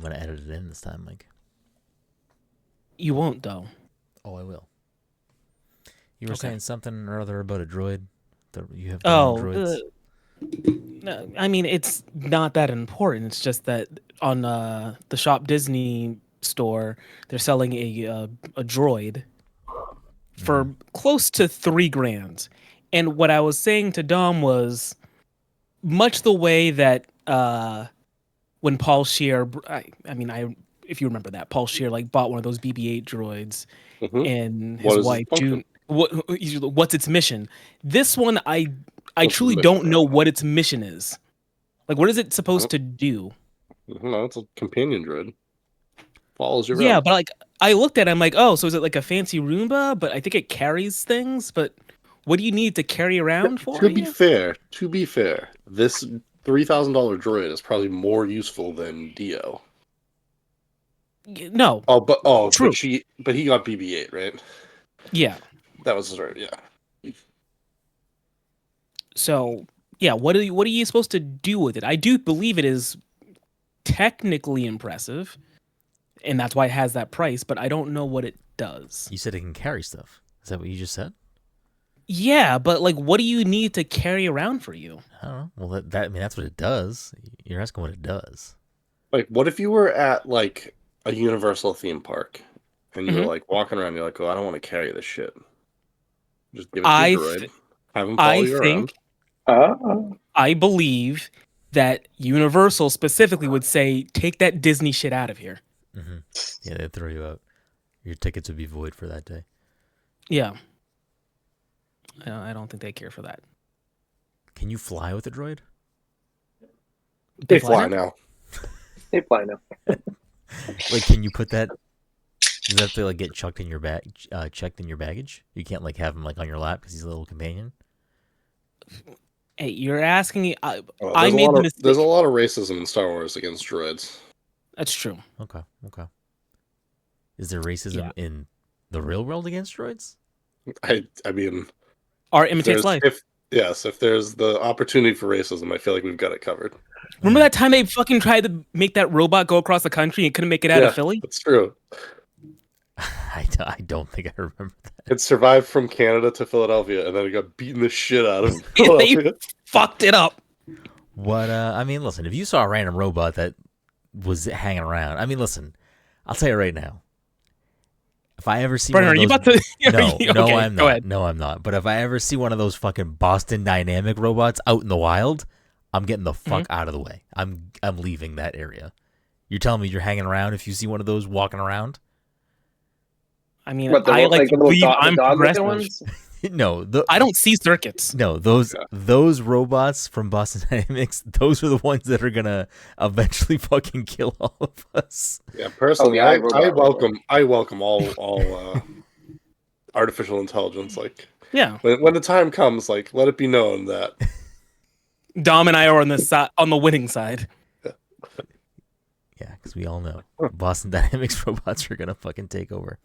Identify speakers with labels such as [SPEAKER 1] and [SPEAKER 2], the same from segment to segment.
[SPEAKER 1] going to edit it in this time, Mike.
[SPEAKER 2] You won't, though.
[SPEAKER 1] Oh, I will. You were
[SPEAKER 2] Okay.
[SPEAKER 1] saying something or other about a droid? You have droids?
[SPEAKER 2] No, I mean, it's not that important. It's just that on the Shop Disney store, they're selling a droid for close to $3,000. And what I was saying to Dom was much the way that when Paul Scheer, if you remember that, Paul Scheer like bought one of those BB-8 droids, and his wife June. What's its mission? This one, I truly don't know what its mission is. Like, what is it supposed to do?
[SPEAKER 3] No, it's a companion droid. Follows you around.
[SPEAKER 2] Yeah, but like I looked at it, I'm like, oh, so is it like a fancy Roomba? But I think it carries things. But what do you need to carry around for?
[SPEAKER 3] To be fair, this $3,000 droid is probably more useful than Dio.
[SPEAKER 2] No.
[SPEAKER 3] True. But he got BB-8, right?
[SPEAKER 2] Yeah.
[SPEAKER 3] That was his right. Yeah.
[SPEAKER 2] So yeah, what are you supposed to do with it? I do believe it is technically impressive, and that's why it has that price. But I don't know what it does.
[SPEAKER 1] You said it can carry stuff. Is that what you just said?
[SPEAKER 2] Yeah, but like, what do you need to carry around for you?
[SPEAKER 1] I don't know. Well, that's what it does. You're asking what it does.
[SPEAKER 3] Like, what if you were at like a Universal theme park and you were like walking around? You're like, oh, I don't want to carry this shit. Just give it to your droid. Have him follow you around.
[SPEAKER 2] I believe that Universal specifically would say, take that Disney shit out of here.
[SPEAKER 1] Mm-hmm. Yeah, they'd throw you out. Your tickets would be void for that day.
[SPEAKER 2] Yeah. I don't think they care for that.
[SPEAKER 1] Can you fly with a droid?
[SPEAKER 3] They fly now.
[SPEAKER 4] They fly now.
[SPEAKER 1] Like, can you put that? Does that have to like get checked in your baggage? You can't like have him like on your lap because he's a little companion.
[SPEAKER 2] Hey, you're asking me. I
[SPEAKER 3] made the mistake. There's a lot of racism in Star Wars against droids.
[SPEAKER 2] That's true.
[SPEAKER 1] Okay. Is there racism in the real world against droids?
[SPEAKER 3] I mean,
[SPEAKER 2] art imitates life.
[SPEAKER 3] If there's the opportunity for racism, I feel like we've got it covered.
[SPEAKER 2] Remember that time they fucking tried to make that robot go across the country and couldn't make it out of Philly?
[SPEAKER 3] That's true.
[SPEAKER 1] I don't think I remember that.
[SPEAKER 3] It survived from Canada to Philadelphia, and then it got beaten the shit out of Philadelphia.
[SPEAKER 2] They fucked it up.
[SPEAKER 1] What? I mean, listen. If you saw a random robot that was hanging around, I mean, listen. I'll tell you right now. If I ever see
[SPEAKER 2] Brennan,
[SPEAKER 1] one of those,
[SPEAKER 2] are you about to?
[SPEAKER 1] No,
[SPEAKER 2] Okay,
[SPEAKER 1] I'm not.
[SPEAKER 2] go ahead.
[SPEAKER 1] No, I'm not. But if I ever see one of those fucking Boston Dynamic robots out in the wild, I'm getting the fuck out of the way. I'm leaving that area. You're telling me you're hanging around if you see one of those walking around?
[SPEAKER 2] I mean, I like to believe I'm progressive.
[SPEAKER 1] No,
[SPEAKER 2] I don't see circuits.
[SPEAKER 1] No, those robots from Boston Dynamics, those are the ones that are gonna eventually fucking kill all of us.
[SPEAKER 3] Yeah, personally, I welcome all artificial intelligence. Like,
[SPEAKER 2] yeah,
[SPEAKER 3] when the time comes, like, let it be known that
[SPEAKER 2] Dom and I are on the winning side.
[SPEAKER 1] Yeah, because we all know Boston Dynamics robots are gonna fucking take over.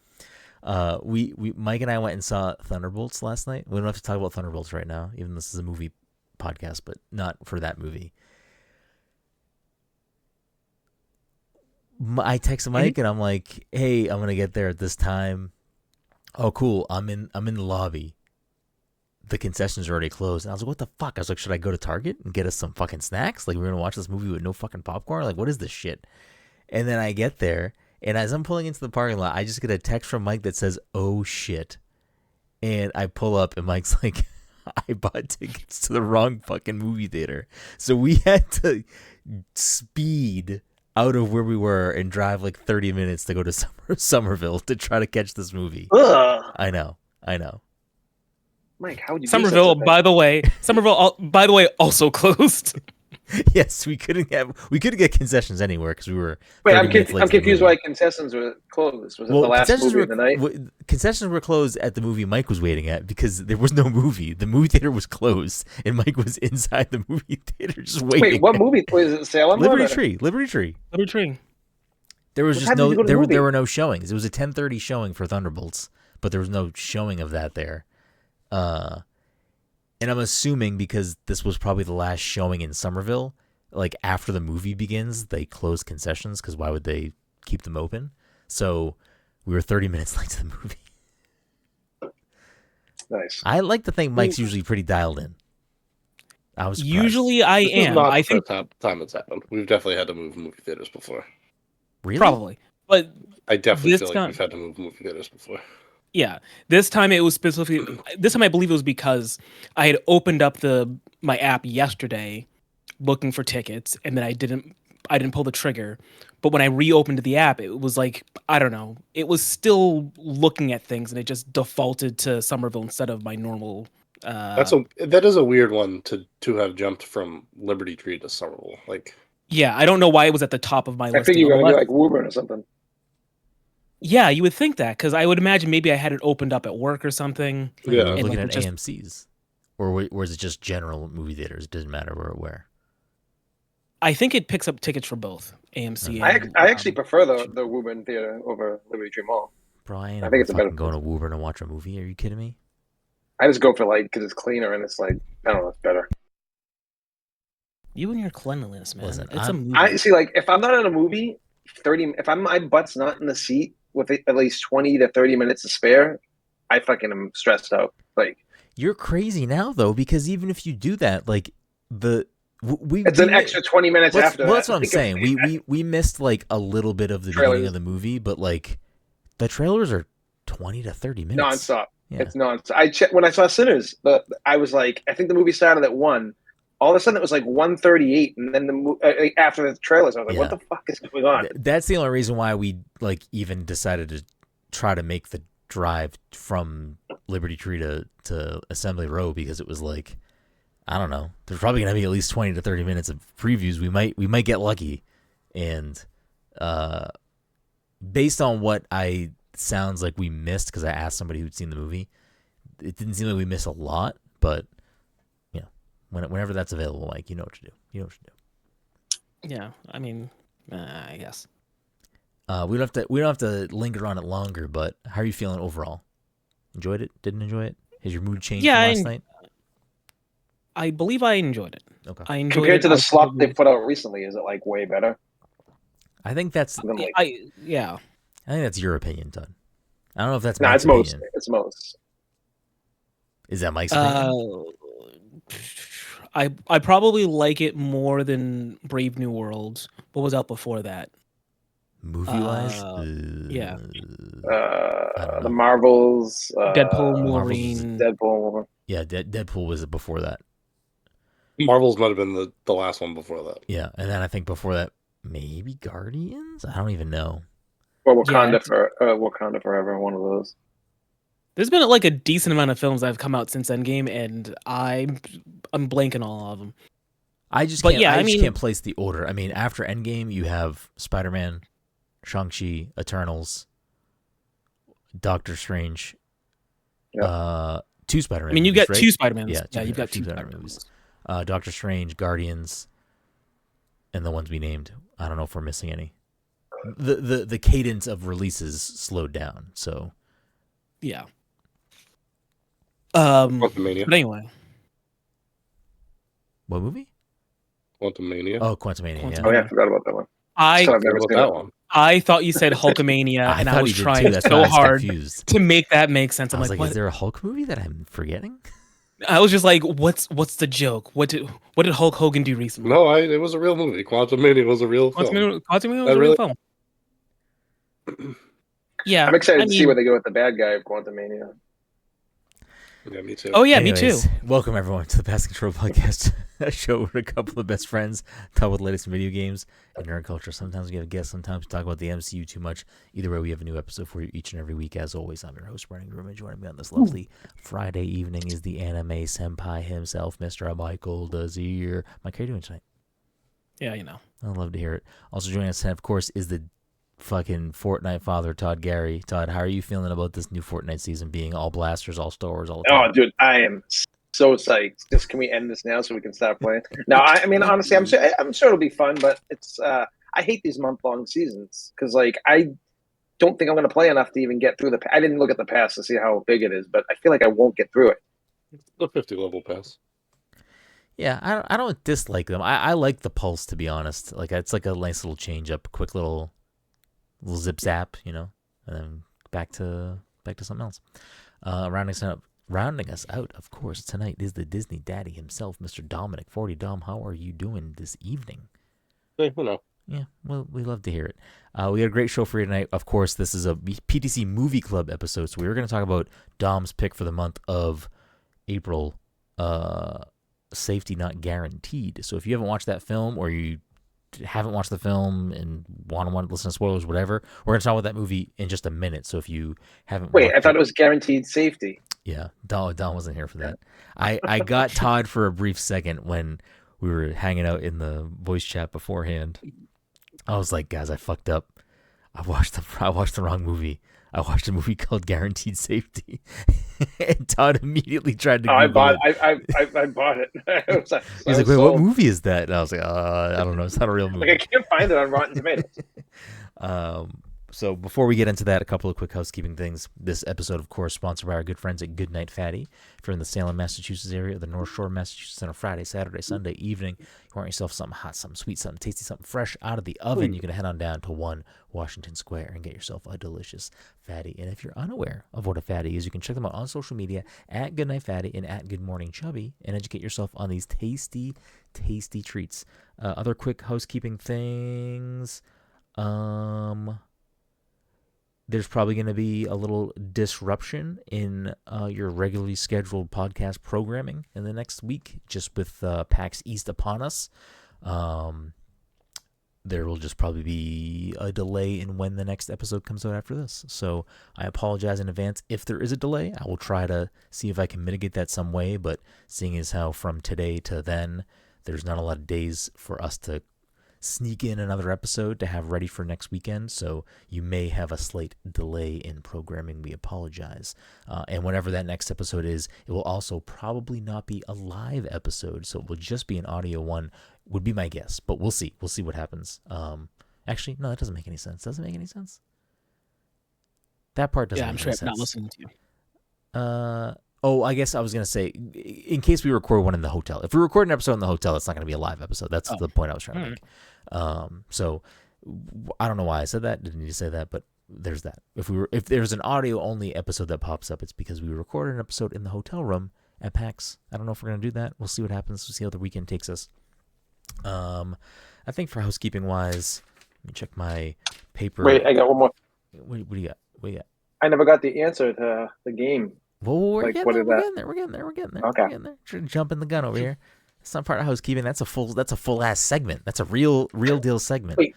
[SPEAKER 1] We Mike and I went and saw Thunderbolts last night. We don't have to talk about Thunderbolts right now, even though this is a movie podcast, but not for that movie. I text Mike and I'm like, "Hey, I'm gonna get there at this time." Oh, cool. I'm in the lobby. The concessions are already closed. And I was like, "What the fuck?" I was like, "Should I go to Target and get us some fucking snacks? Like, we're gonna watch this movie with no fucking popcorn? Like, what is this shit?" And then I get there. And as I'm pulling into the parking lot, I just get a text from Mike that says, "Oh, shit." And I pull up, and Mike's like, "I bought tickets to the wrong fucking movie theater." So we had to speed out of where we were and drive like 30 minutes to go to Somerville to try to catch this movie.
[SPEAKER 4] Ugh.
[SPEAKER 1] I know.
[SPEAKER 4] Mike, how would you
[SPEAKER 2] Somerville, by the way, also closed.
[SPEAKER 1] Yes, we couldn't get concessions anywhere because we were.
[SPEAKER 4] Wait, I'm confused why concessions were closed. Was it the last movie of the night?
[SPEAKER 1] Concessions were closed at the movie Mike was waiting at because there was no movie. The movie theater was closed, and Mike was inside the movie theater just waiting.
[SPEAKER 4] Wait, what movie was it? Salem?
[SPEAKER 1] Liberty Tree. There was just no. There were no showings. It was a 10:30 showing for Thunderbolts, but there was no showing of that there. And I'm assuming because this was probably the last showing in Somerville, like after the movie begins, they close concessions because why would they keep them open? So we were 30 minutes late to the movie.
[SPEAKER 4] Nice.
[SPEAKER 1] I like to think Mike's usually pretty dialed in. I was surprised.
[SPEAKER 2] Usually I
[SPEAKER 3] This is
[SPEAKER 2] am.
[SPEAKER 3] not
[SPEAKER 2] I
[SPEAKER 3] the
[SPEAKER 2] think
[SPEAKER 3] first time it's happened. We've definitely had to move movie theaters before.
[SPEAKER 1] Really?
[SPEAKER 2] probably, but
[SPEAKER 3] I definitely
[SPEAKER 2] This
[SPEAKER 3] feel like
[SPEAKER 2] time-
[SPEAKER 3] we've had to move movie theaters before.
[SPEAKER 2] yeah, this time it was specifically. This time I believe it was because I had opened up my app yesterday, looking for tickets, and then I didn't pull the trigger. But when I reopened the app, it was like, I don't know, it was still looking at things, and it just defaulted to Somerville instead of my normal.
[SPEAKER 3] That is a weird one to have jumped from Liberty Tree to Somerville. Like,
[SPEAKER 2] Yeah, I don't know why it was at the top of my
[SPEAKER 4] I
[SPEAKER 2] list.
[SPEAKER 4] think you were gonna do like Woburn or something.
[SPEAKER 2] Yeah, you would think that, because I would imagine maybe I had it opened up at work or something.
[SPEAKER 1] Yeah,
[SPEAKER 3] Yeah.
[SPEAKER 1] we're
[SPEAKER 2] And
[SPEAKER 1] looking
[SPEAKER 2] like
[SPEAKER 1] at
[SPEAKER 2] just-
[SPEAKER 1] AMC's, or was it just general movie theaters? It doesn't matter where.
[SPEAKER 2] I think it picks up tickets for both AMC.
[SPEAKER 4] I
[SPEAKER 2] and,
[SPEAKER 4] actually prefer the Woburn Theater over Liberty Tree Mall.
[SPEAKER 1] Bro, I ain't
[SPEAKER 4] I
[SPEAKER 1] ever
[SPEAKER 4] think it's a better
[SPEAKER 1] fucking going to Woburn to watch a movie. Are you kidding me?
[SPEAKER 4] I just go for like because it's cleaner and it's like I don't know, it's better.
[SPEAKER 2] You and your cleanliness, man.
[SPEAKER 1] Listen,
[SPEAKER 2] it's a movie.
[SPEAKER 4] I see. Like if I'm not in a movie, my butt's not in the seat with at least 20 to 30 minutes to spare, I fucking am stressed out. Like
[SPEAKER 1] You're crazy now though, because even if you do that, like
[SPEAKER 4] it's an extra 20 minutes after.
[SPEAKER 1] Well, that's what I'm
[SPEAKER 4] Like,
[SPEAKER 1] saying. We missed like a little bit of the
[SPEAKER 4] Trailers.
[SPEAKER 1] beginning of the movie, but like the trailers are 20 to 30 minutes.
[SPEAKER 4] nonstop.
[SPEAKER 1] Yeah.
[SPEAKER 4] It's nonstop. When I saw Sinners, I was like, I think the movie started at 1. All of a sudden, it was like 1:38, and then after the trailers, I was like, "What the fuck is going on?"
[SPEAKER 1] That's the only reason why we like even decided to try to make the drive from Liberty Tree to Assembly Row, because it was like, I don't know, there's probably gonna be at least 20 to 30 minutes of previews. We might get lucky, and based on what sounds like we missed, because I asked somebody who'd seen the movie, it didn't seem like we missed a lot, but. Whenever that's available, Mike, you know what to do.
[SPEAKER 2] Yeah, I mean, I guess.
[SPEAKER 1] We don't have to linger on it longer, but how are you feeling overall? Enjoyed it? Didn't enjoy it? Has your mood changed from last night?
[SPEAKER 2] I believe I enjoyed it.
[SPEAKER 1] Okay.
[SPEAKER 2] I enjoyed
[SPEAKER 4] Compared
[SPEAKER 2] it.
[SPEAKER 4] to the slop they put out recently, is it like way better?
[SPEAKER 1] I think that's
[SPEAKER 2] yeah.
[SPEAKER 1] I think that's your opinion, Todd. I don't know if that's
[SPEAKER 4] No,
[SPEAKER 1] Mike's
[SPEAKER 4] it's most.
[SPEAKER 1] opinion.
[SPEAKER 4] It's most.
[SPEAKER 1] Is that Mike's opinion?
[SPEAKER 2] I probably like it more than Brave New World. What was out before that?
[SPEAKER 1] Movie-wise?
[SPEAKER 2] Yeah.
[SPEAKER 4] The Marvels.
[SPEAKER 2] Deadpool,
[SPEAKER 1] Marvels
[SPEAKER 2] Wolverine.
[SPEAKER 4] Deadpool.
[SPEAKER 1] Yeah, Deadpool was before that.
[SPEAKER 3] Marvels might have been the last one before that.
[SPEAKER 1] Yeah, and then I think before that, maybe Guardians? I don't even know.
[SPEAKER 4] Or Wakanda Forever, one of those.
[SPEAKER 2] There's been like a decent amount of films that have come out since Endgame, and I'm blanking all of them.
[SPEAKER 1] I just can't place the order. I mean, after Endgame, you have Spider-Man, Shang-Chi, Eternals, Doctor Strange, two Spider-Man.
[SPEAKER 2] I mean, you
[SPEAKER 1] movies,
[SPEAKER 2] get
[SPEAKER 1] right?
[SPEAKER 2] two Spider-Mans.
[SPEAKER 1] Yeah,
[SPEAKER 2] you've got two
[SPEAKER 1] Spider-Man
[SPEAKER 2] Spider-Man
[SPEAKER 1] movies. Doctor Strange, Guardians, and the ones we named. I don't know if we're missing any. The cadence of releases slowed down, so
[SPEAKER 2] yeah.
[SPEAKER 3] Quantumania.
[SPEAKER 2] But anyway,
[SPEAKER 1] what movie?
[SPEAKER 3] Quantumania.
[SPEAKER 1] Oh, Quantumania. Yeah.
[SPEAKER 4] Oh yeah, I forgot about that one.
[SPEAKER 2] I
[SPEAKER 4] Still, I've never
[SPEAKER 3] What
[SPEAKER 4] seen
[SPEAKER 3] about
[SPEAKER 4] it.
[SPEAKER 3] that one?
[SPEAKER 2] I thought you said Hulkamania, and I
[SPEAKER 1] thought
[SPEAKER 2] was
[SPEAKER 1] you did
[SPEAKER 2] trying
[SPEAKER 1] too. That's why
[SPEAKER 2] so
[SPEAKER 1] I was
[SPEAKER 2] hard
[SPEAKER 1] confused.
[SPEAKER 2] to make that make sense.
[SPEAKER 1] I
[SPEAKER 2] I'm
[SPEAKER 1] was
[SPEAKER 2] like,
[SPEAKER 1] like,
[SPEAKER 2] what?
[SPEAKER 1] is there a Hulk movie that I'm forgetting?
[SPEAKER 2] I was just like, what's the joke? What did Hulk Hogan do recently?
[SPEAKER 3] No, it was a real movie. Quantumania was a real film.
[SPEAKER 2] Quantumania was a real film. Yeah,
[SPEAKER 4] I'm excited to see where they go with the bad guy of Quantumania.
[SPEAKER 3] Yeah, me too.
[SPEAKER 2] Oh yeah,
[SPEAKER 1] Anyways,
[SPEAKER 2] me too.
[SPEAKER 1] Welcome everyone to the Pass Control Podcast, a show where a couple of best friends talk about the latest in video games and nerd culture. Sometimes we have guests, sometimes we talk about the MCU too much. Either way, we have a new episode for you each and every week. As always, I'm your host, Brenden, and joining me on this lovely Friday evening is the anime senpai himself, Mr. Michael Desir. Mike, how are you doing tonight?
[SPEAKER 2] Yeah, you know.
[SPEAKER 1] I'd love to hear it. Also joining us, of course, is the fucking Fortnite father, Todd Gary. Todd, how are you feeling about this new Fortnite season being all blasters, all Star Wars, all the time?
[SPEAKER 4] Oh, dude, I am so psyched. Just can we end this now so we can start playing? No, I mean honestly, I'm sure it'll be fun, but it's I hate these month-long seasons because like I don't think I'm going to play enough to even get through I didn't look at the pass to see how big it is, but I feel like I won't get through it.
[SPEAKER 3] The 50 level pass.
[SPEAKER 1] Yeah, I don't dislike them. I like the Pulse, to be honest. Like it's like a nice little change up, quick little zip zap, and then back to something else. Rounding us out, of course, tonight is the Disney Daddy himself, Mr. Dominic 40. Dom, how are you doing this evening?
[SPEAKER 3] Hey, no.
[SPEAKER 1] Yeah, well, we love to hear it. We got a great show for you tonight. Of course, this is a PTC Movie Club episode, so we're going to talk about Dom's pick for the month of April, Safety Not Guaranteed. So if you haven't watched that film, or you haven't watched the film and want to listen to spoilers, whatever, we're going to talk about that movie in just a minute. So if you haven't
[SPEAKER 4] Wait, I thought it was Guaranteed Safety.
[SPEAKER 1] Yeah, Don wasn't here for that. I got Todd for a brief second when we were hanging out in the voice chat beforehand. I was like, guys, I fucked up. I watched the wrong movie. I watched a movie called Guaranteed Safety, and Todd immediately tried to.
[SPEAKER 4] I bought it. I bought it.
[SPEAKER 1] He's like, wait, what movie is that? And I was like, I don't know. It's not a real movie.
[SPEAKER 4] Like, I can't find it on Rotten Tomatoes.
[SPEAKER 1] So before we get into that, a couple of quick housekeeping things. This episode, of course, sponsored by our good friends at Goodnight Fatty. If you're in the Salem, Massachusetts area, or the North Shore, Massachusetts, on a Friday, Saturday, Sunday evening, you want yourself something hot, something sweet, something tasty, something fresh out of the oven, you can head on down to 1 Washington Square and get yourself a delicious fatty. And if you're unaware of what a fatty is, you can check them out on social media at Goodnight Fatty and at Good Morning Chubby and educate yourself on these tasty, tasty treats. Other quick housekeeping things. There's probably going to be a little disruption in your regularly scheduled podcast programming in the next week, just with PAX East upon us. There will just probably be a delay in when the next episode comes out after this. So I apologize in advance if there is a delay. I will try to see if I can mitigate that some way, but seeing as how from today to then, there's not a lot of days for us to sneak in another episode to have ready for next weekend, so you may have a slight delay in programming. We apologize. And whenever that next episode is, it will also probably not be a live episode, so it will just be an audio one, would be my guess, but we'll see. We'll see what happens. Actually, no, that doesn't make any sense. Does it make any sense? That part doesn't make any sense. Yeah, I'm sure I'm not listening to you. Oh, I guess I was going to say, in case we record one in the hotel. If we record an episode in the hotel, it's not going to be a live episode. That's the point I was trying to make. So I don't know why I said that. Didn't need to say that, but there's that. If there's an audio only episode that pops up, it's because we recorded an episode in the hotel room at PAX. I don't know if we're going to do that. We'll see what happens. We'll see how the weekend takes us. I think for housekeeping wise, let me check my paper.
[SPEAKER 4] Wait, I got one more.
[SPEAKER 1] What do you got? What do you got?
[SPEAKER 4] I never got the answer to the game.
[SPEAKER 1] Well, we're getting there. We're getting there.
[SPEAKER 4] Okay.
[SPEAKER 1] We're getting there. Jumping the gun over here. It's not part of housekeeping. That's a full ass segment. That's a real deal segment.
[SPEAKER 4] Wait.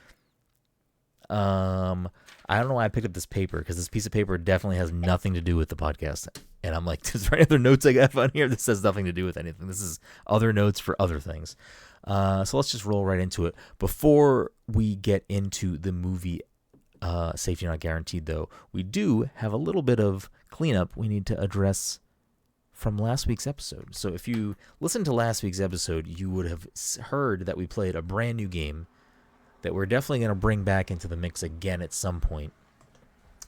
[SPEAKER 1] I don't know why I picked up this paper, because this piece of paper definitely has nothing to do with the podcast. And I'm like, is there any other notes I got on here? This has nothing to do with anything. This is other notes for other things. So let's just roll right into it. Before we get into the movie Safety Not Guaranteed, though, we do have a little bit of cleanup we need to address from last week's episode. So if you listened to last week's episode, you would have heard that we played a brand new game that we're definitely going to bring back into the mix again at some point.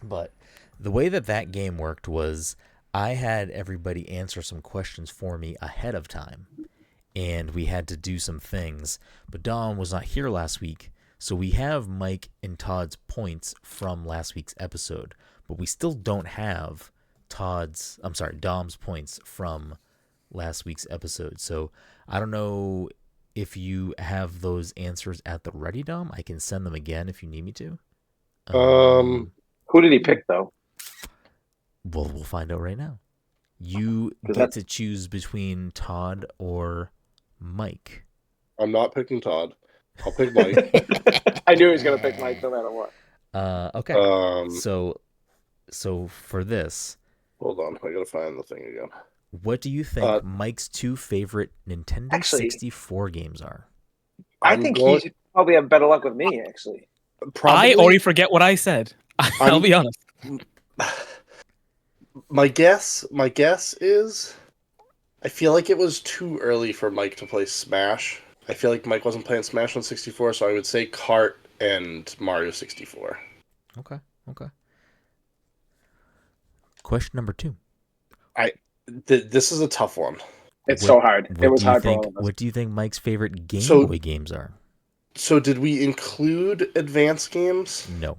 [SPEAKER 1] But the way that game worked was I had everybody answer some questions for me ahead of time, and we had to do some things. But Dom was not here last week, so we have Mike and Todd's points from last week's episode, but we still don't have Dom's points from last week's episode. So I don't know if you have those answers at the ready, Dom. I can send them again if you need me to.
[SPEAKER 4] Who did he pick, though?
[SPEAKER 1] Well, we'll find out right now. You get to choose between Todd or Mike.
[SPEAKER 3] I'm not picking Todd. I'll pick Mike.
[SPEAKER 4] I knew he was going to pick Mike no matter what.
[SPEAKER 1] Okay. So for this,
[SPEAKER 3] hold on, I gotta find the thing again.
[SPEAKER 1] What do you think Mike's 2 favorite Nintendo 64 games are?
[SPEAKER 4] I think he should probably have better luck with me, actually.
[SPEAKER 2] I already forget what I said. I'll be honest.
[SPEAKER 3] My guess is, I feel like it was too early for Mike to play Smash. I feel like Mike wasn't playing Smash on 64, so I would say Kart and Mario 64.
[SPEAKER 1] Okay. Question number 2.
[SPEAKER 3] This is a tough one.
[SPEAKER 4] It's so hard. It was hard for all of us.
[SPEAKER 1] What do you think Mike's favorite Game
[SPEAKER 3] So-
[SPEAKER 1] Boy games are?
[SPEAKER 3] So did we include advanced games?
[SPEAKER 1] No.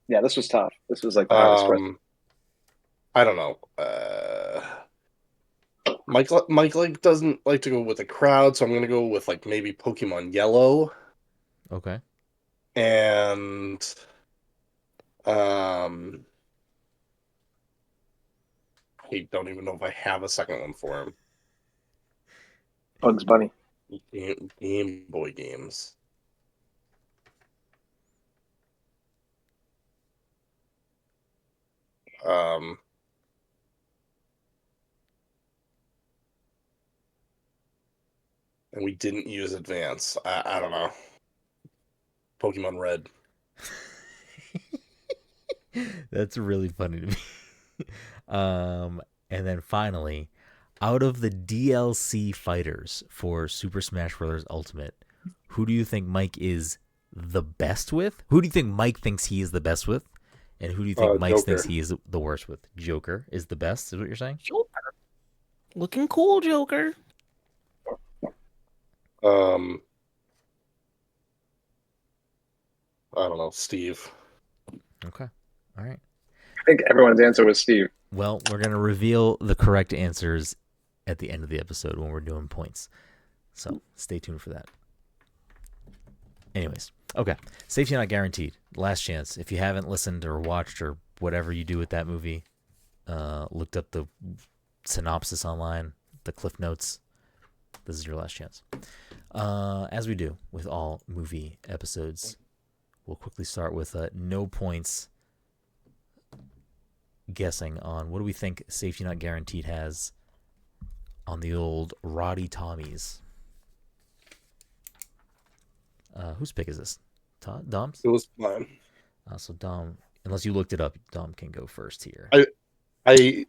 [SPEAKER 4] Yeah, this was tough. This was like the hardest question.
[SPEAKER 3] I don't know. Mike like doesn't like to go with the crowd, so I'm gonna go with like maybe Pokemon Yellow
[SPEAKER 1] Okay.
[SPEAKER 3] and I don't even know if I have a second one for him.
[SPEAKER 4] Bugs Bunny.
[SPEAKER 3] Game Boy games. And we didn't use advance. I don't know. Pokemon Red.
[SPEAKER 1] That's really funny to me. And then finally, out of the DLC fighters for Super Smash Bros. Ultimate, who do you think Mike is the best with? Who do you think Mike thinks he is the best with? And who do you think Mike
[SPEAKER 3] Joker.
[SPEAKER 1] thinks he is the worst with? Joker is the best, is what you're saying?
[SPEAKER 2] Joker. Looking cool, Joker.
[SPEAKER 3] I don't know, Steve.
[SPEAKER 1] Okay. All right.
[SPEAKER 4] I think everyone's answer was Steve.
[SPEAKER 1] Well, we're going to reveal the correct answers at the end of the episode when we're doing points. So stay tuned for that. Anyways, okay. Safety not guaranteed. Last chance. If you haven't listened or watched or whatever you do with that movie, looked up the synopsis online, the cliff notes, this is your last chance. As we do with all movie episodes, we'll quickly start with no points guessing on what do we think Safety Not Guaranteed has on the old Roddy Tommies. Whose pick is this? Todd? Dom's?
[SPEAKER 3] It was mine.
[SPEAKER 1] So Dom, unless you looked it up, Dom can go first here.
[SPEAKER 3] I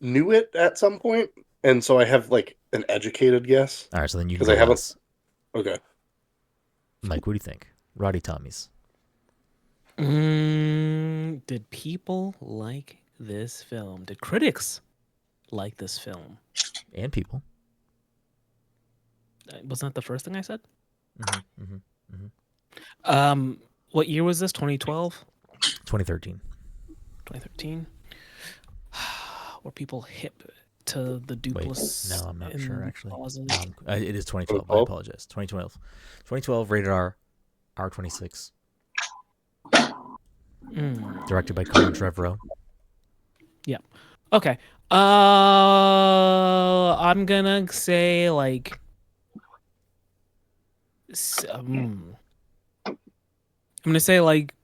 [SPEAKER 3] knew it at some point, and so I have like an educated guess.
[SPEAKER 1] All right, so then you can
[SPEAKER 3] Because I
[SPEAKER 1] go
[SPEAKER 3] haven't.
[SPEAKER 1] last.
[SPEAKER 3] Okay.
[SPEAKER 1] Mike, what do you think? Roddy Tommies.
[SPEAKER 2] Did people like this film? Did critics like this film?
[SPEAKER 1] And people.
[SPEAKER 2] Wasn't that the first thing I said?
[SPEAKER 1] Mm-hmm.
[SPEAKER 2] What year was this? 2012?
[SPEAKER 1] 2013.
[SPEAKER 2] 2013? Were people hip to the dupless?
[SPEAKER 1] No, I'm not sure, actually.
[SPEAKER 2] Clauses?
[SPEAKER 1] It is 2012. I apologize. 2012. 2012, rated R, R26. Directed by Colin Trevorrow.
[SPEAKER 2] Yeah. Okay. I'm gonna say like I'm gonna say like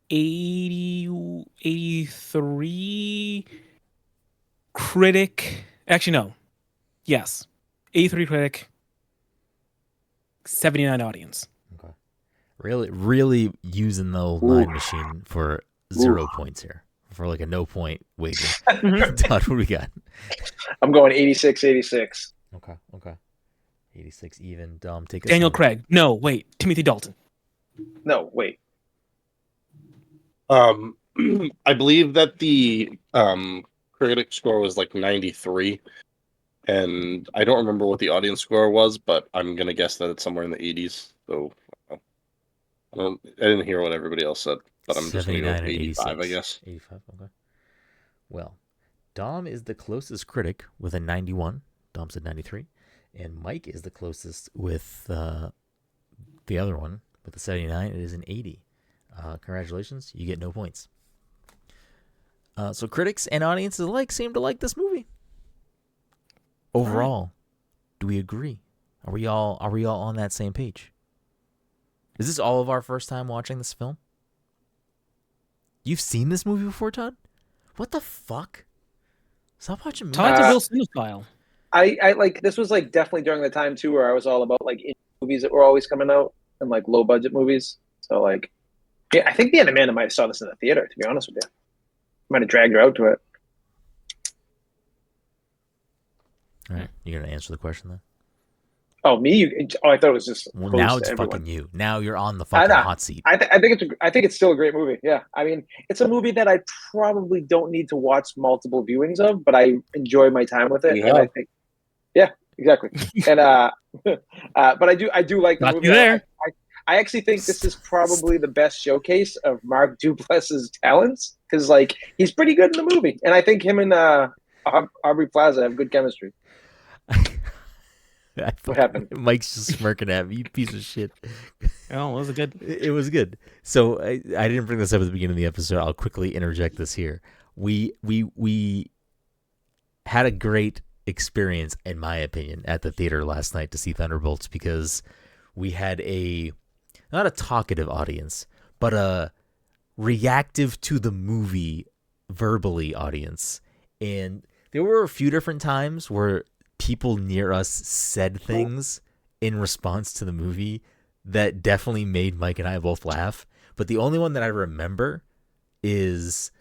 [SPEAKER 2] 80, 83 critic. Actually, no. Yes. 83 critic, 79 audience.
[SPEAKER 1] Okay. Really using the old line machine for 0 points here. For like a no point wager. Todd, what do we got?
[SPEAKER 4] I'm going 86.
[SPEAKER 1] Okay. 86 even. Dom, take us
[SPEAKER 2] Daniel
[SPEAKER 1] home.
[SPEAKER 2] Craig. No, wait. Timothy Dalton.
[SPEAKER 4] No, wait.
[SPEAKER 3] I believe that the critic score was like 93, and I don't remember what the audience score was, but I'm gonna guess that it's somewhere in the 80s. So I didn't hear what everybody else said, but I'm just gonna go
[SPEAKER 1] 79
[SPEAKER 3] with
[SPEAKER 1] and
[SPEAKER 3] 85,
[SPEAKER 1] 86.
[SPEAKER 3] I guess.
[SPEAKER 1] 85, okay. Well, Dom is the closest critic with a 91. Dom said 93. And Mike is the closest with the other one with the 79. It is an 80. Congratulations, you get no points. So critics and audiences alike seem to like this movie. Overall, do we agree? Are we all on that same page? Is this all of our first time watching this film? You've seen this movie before, Todd? What the fuck? Stop watching movies.
[SPEAKER 2] Todd's a real cinephile.
[SPEAKER 4] I like this was like definitely during the time too where I was all about like indie movies that were always coming out and like low budget movies. So like, yeah, I think me and Amanda might have saw this in the theater. To be honest with you, might have dragged her out to it.
[SPEAKER 1] All right, you're gonna answer the question then.
[SPEAKER 4] Oh, me? Oh, I thought it was just
[SPEAKER 1] Well,
[SPEAKER 4] closed
[SPEAKER 1] now
[SPEAKER 4] to
[SPEAKER 1] it's
[SPEAKER 4] everyone.
[SPEAKER 1] fucking you. Now you're on the
[SPEAKER 4] I
[SPEAKER 1] fucking
[SPEAKER 4] know.
[SPEAKER 1] hot seat.
[SPEAKER 4] I think it's still a great movie. Yeah, I mean, it's a movie that I probably don't need to watch multiple viewings of, but I enjoy my time with it,
[SPEAKER 3] You
[SPEAKER 4] and I
[SPEAKER 3] have.
[SPEAKER 4] think, yeah, exactly. And but I do like the
[SPEAKER 2] Got
[SPEAKER 4] movie.
[SPEAKER 2] you there.
[SPEAKER 4] I actually think this is probably the best showcase of Mark Duplass's talents because like he's pretty good in the movie, and I think him and Aubrey Plaza have good chemistry. What happened?
[SPEAKER 1] Mike's just smirking at me, you piece of shit.
[SPEAKER 2] Oh, was it good?
[SPEAKER 1] It was good. So I didn't bring this up at the beginning of the episode. I'll quickly interject this here. We had a great experience, in my opinion, at the theater last night to see Thunderbolts because we had not a talkative audience, but a reactive to the movie verbally audience. And there were a few different times where people near us said things in response to the movie that definitely made Mike and I both laugh. But the only one that I remember is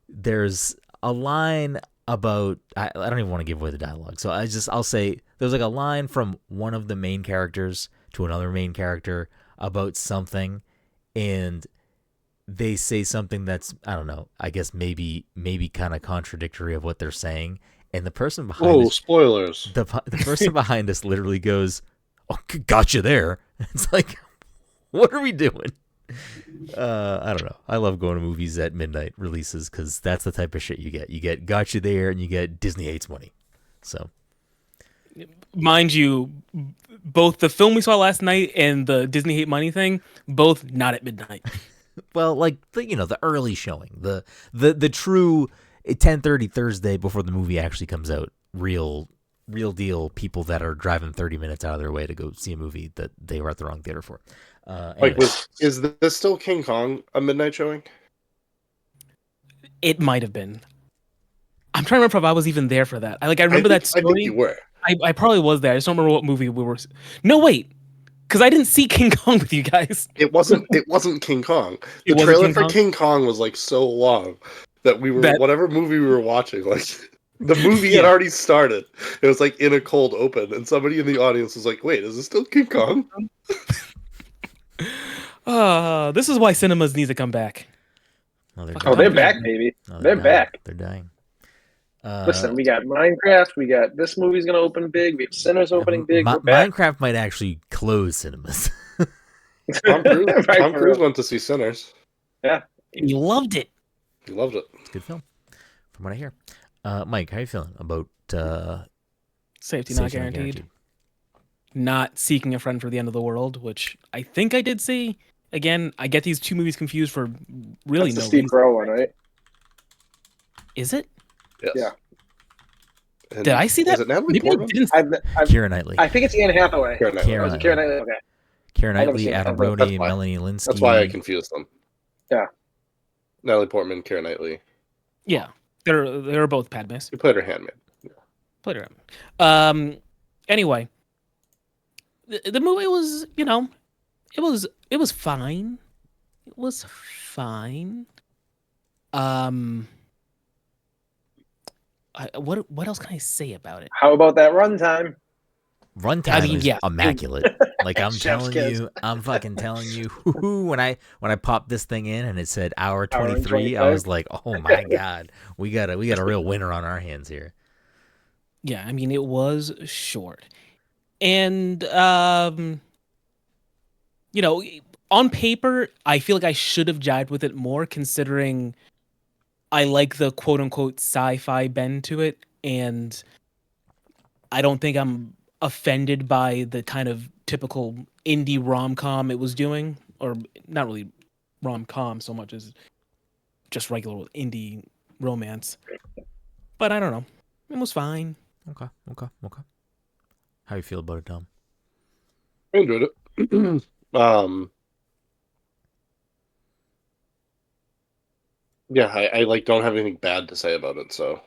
[SPEAKER 1] there's a line about, I don't even want to give away the dialogue. So I'll say there's like a line from one of the main characters to another main character about something, and they say something that's, I don't know, I guess maybe kind of contradictory of what they're saying. And the person behind us,
[SPEAKER 3] spoilers.
[SPEAKER 1] the person behind us literally goes, "Oh, gotcha there." It's like, what are we doing? I don't know. I love going to movies at midnight releases because that's the type of shit you get. You get gotcha there, and you get Disney hates money. So,
[SPEAKER 2] Mind you, both the film we saw last night and the Disney hate money thing, both not at midnight.
[SPEAKER 1] well, like the early showing, the true 10:30 Thursday before the movie actually comes out. Real deal. People that are driving 30 minutes out of their way to go see a movie that they were at the wrong theater for.
[SPEAKER 3] Is this still King Kong a midnight showing?
[SPEAKER 2] It might have been. I'm trying to remember if I was even there for that. I remember that story.
[SPEAKER 3] I think you were.
[SPEAKER 2] I probably was there. I just don't remember what movie we were. No, wait, because I didn't see King Kong with you guys.
[SPEAKER 3] It wasn't King Kong. The
[SPEAKER 2] It wasn't
[SPEAKER 3] trailer
[SPEAKER 2] King
[SPEAKER 3] for
[SPEAKER 2] Kong?
[SPEAKER 3] King Kong was like so long that whatever movie we were watching, like the movie had already started. It was like in a cold open, and somebody in the audience was like, "Wait, is this still King Kong?"
[SPEAKER 2] This is why cinemas need to come back.
[SPEAKER 1] No,
[SPEAKER 4] They're back, baby.
[SPEAKER 1] No,
[SPEAKER 4] they're
[SPEAKER 1] dying.
[SPEAKER 4] back.
[SPEAKER 1] They're dying.
[SPEAKER 4] Listen, we got Minecraft. We got this movie's gonna open big. We have Sinners opening big. We're back.
[SPEAKER 1] Minecraft might actually close cinemas.
[SPEAKER 3] Tom Cruise went to see Sinners.
[SPEAKER 4] Yeah,
[SPEAKER 2] And you loved it.
[SPEAKER 3] He loved it.
[SPEAKER 1] It's a good film, from what I hear. Mike, how you feeling about
[SPEAKER 2] Safety not guaranteed. Not Seeking a Friend for the End of the World, which I think I did see. Again, I get these two movies confused for really
[SPEAKER 4] that's
[SPEAKER 2] no
[SPEAKER 4] the Steve
[SPEAKER 2] reason.
[SPEAKER 4] Carell one, right?
[SPEAKER 2] Is it?
[SPEAKER 3] Yes.
[SPEAKER 4] Yeah.
[SPEAKER 3] And
[SPEAKER 2] Did I see that?
[SPEAKER 3] is it Natalie
[SPEAKER 2] Maybe I
[SPEAKER 3] Portman?
[SPEAKER 2] didn't.
[SPEAKER 1] Keira Knightley.
[SPEAKER 4] I think it's Anne Hathaway.
[SPEAKER 3] Keira Knightley.
[SPEAKER 4] Was it Keira Knightley? Okay.
[SPEAKER 1] Keira
[SPEAKER 4] I've never
[SPEAKER 1] Knightley,
[SPEAKER 4] seen
[SPEAKER 1] Adam
[SPEAKER 4] that.
[SPEAKER 1] Brody,
[SPEAKER 3] That's why.
[SPEAKER 1] Melanie Linsky.
[SPEAKER 3] That's why I confused them.
[SPEAKER 4] Yeah.
[SPEAKER 3] Natalie Portman, Keira Knightley.
[SPEAKER 2] Yeah, they're both Padmes.
[SPEAKER 3] He played her handmaid.
[SPEAKER 2] Played her. Anyway, the movie was, it was fine. It was fine. What else can I say about it?
[SPEAKER 4] How about that runtime?
[SPEAKER 1] Runtime is
[SPEAKER 2] yeah.
[SPEAKER 1] immaculate. Like I'm
[SPEAKER 4] Chef's kiss.
[SPEAKER 1] I'm fucking telling you. When I popped this thing in and it said hour 23,
[SPEAKER 4] 25.
[SPEAKER 1] I was like, oh my god, we got a real winner on our hands here.
[SPEAKER 2] Yeah, I mean, it was short. And, on paper, I feel like I should have jived with it more considering I like the quote-unquote sci-fi bend to it, and I don't think I'm offended by the kind of typical indie rom-com it was doing, or not really rom-com so much as just regular indie romance. But I don't know. It was fine.
[SPEAKER 1] Okay. How you feel about it, Tom?
[SPEAKER 3] I enjoyed it. Yeah, I like don't have anything bad to say about it, so.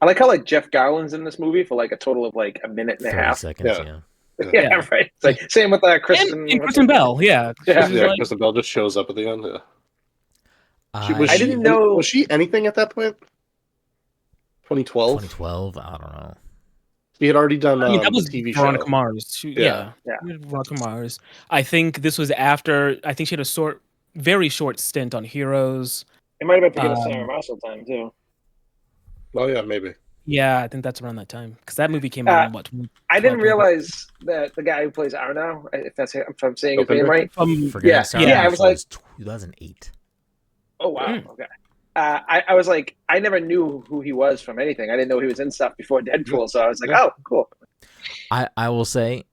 [SPEAKER 4] I like how Jeff Garland's in this movie for a total of a minute and a
[SPEAKER 1] 30
[SPEAKER 4] half.
[SPEAKER 1] seconds,
[SPEAKER 3] Yeah.
[SPEAKER 4] Yeah, right. It's same with Kristen.
[SPEAKER 2] And Kristen Bell, yeah.
[SPEAKER 4] Yeah.
[SPEAKER 2] She's
[SPEAKER 3] Yeah, Kristen Bell just shows up at the end. Yeah.
[SPEAKER 4] I didn't know.
[SPEAKER 3] Was she anything at that point? 2012?
[SPEAKER 1] 2012, I don't know.
[SPEAKER 3] He had already done
[SPEAKER 2] I mean, that
[SPEAKER 3] the
[SPEAKER 2] was
[SPEAKER 3] TV
[SPEAKER 2] Veronica
[SPEAKER 3] show.
[SPEAKER 2] Mars.
[SPEAKER 3] Yeah.
[SPEAKER 2] Veronica Mars. I think this was after. I think she had a very short stint on Heroes.
[SPEAKER 4] It might have been for the Sarah Marshall time too.
[SPEAKER 3] Oh yeah, maybe.
[SPEAKER 2] Yeah, I think that's around that time because that movie came out in what?
[SPEAKER 4] I didn't realize that the guy who plays Arno, if I'm saying his name right,
[SPEAKER 1] Forgetting Sarah
[SPEAKER 4] I was like
[SPEAKER 1] 2008.
[SPEAKER 4] Oh wow, okay. I was like, I never knew who he was from anything. I didn't know he was in stuff before Deadpool, so I was like, oh, cool.
[SPEAKER 1] I will say,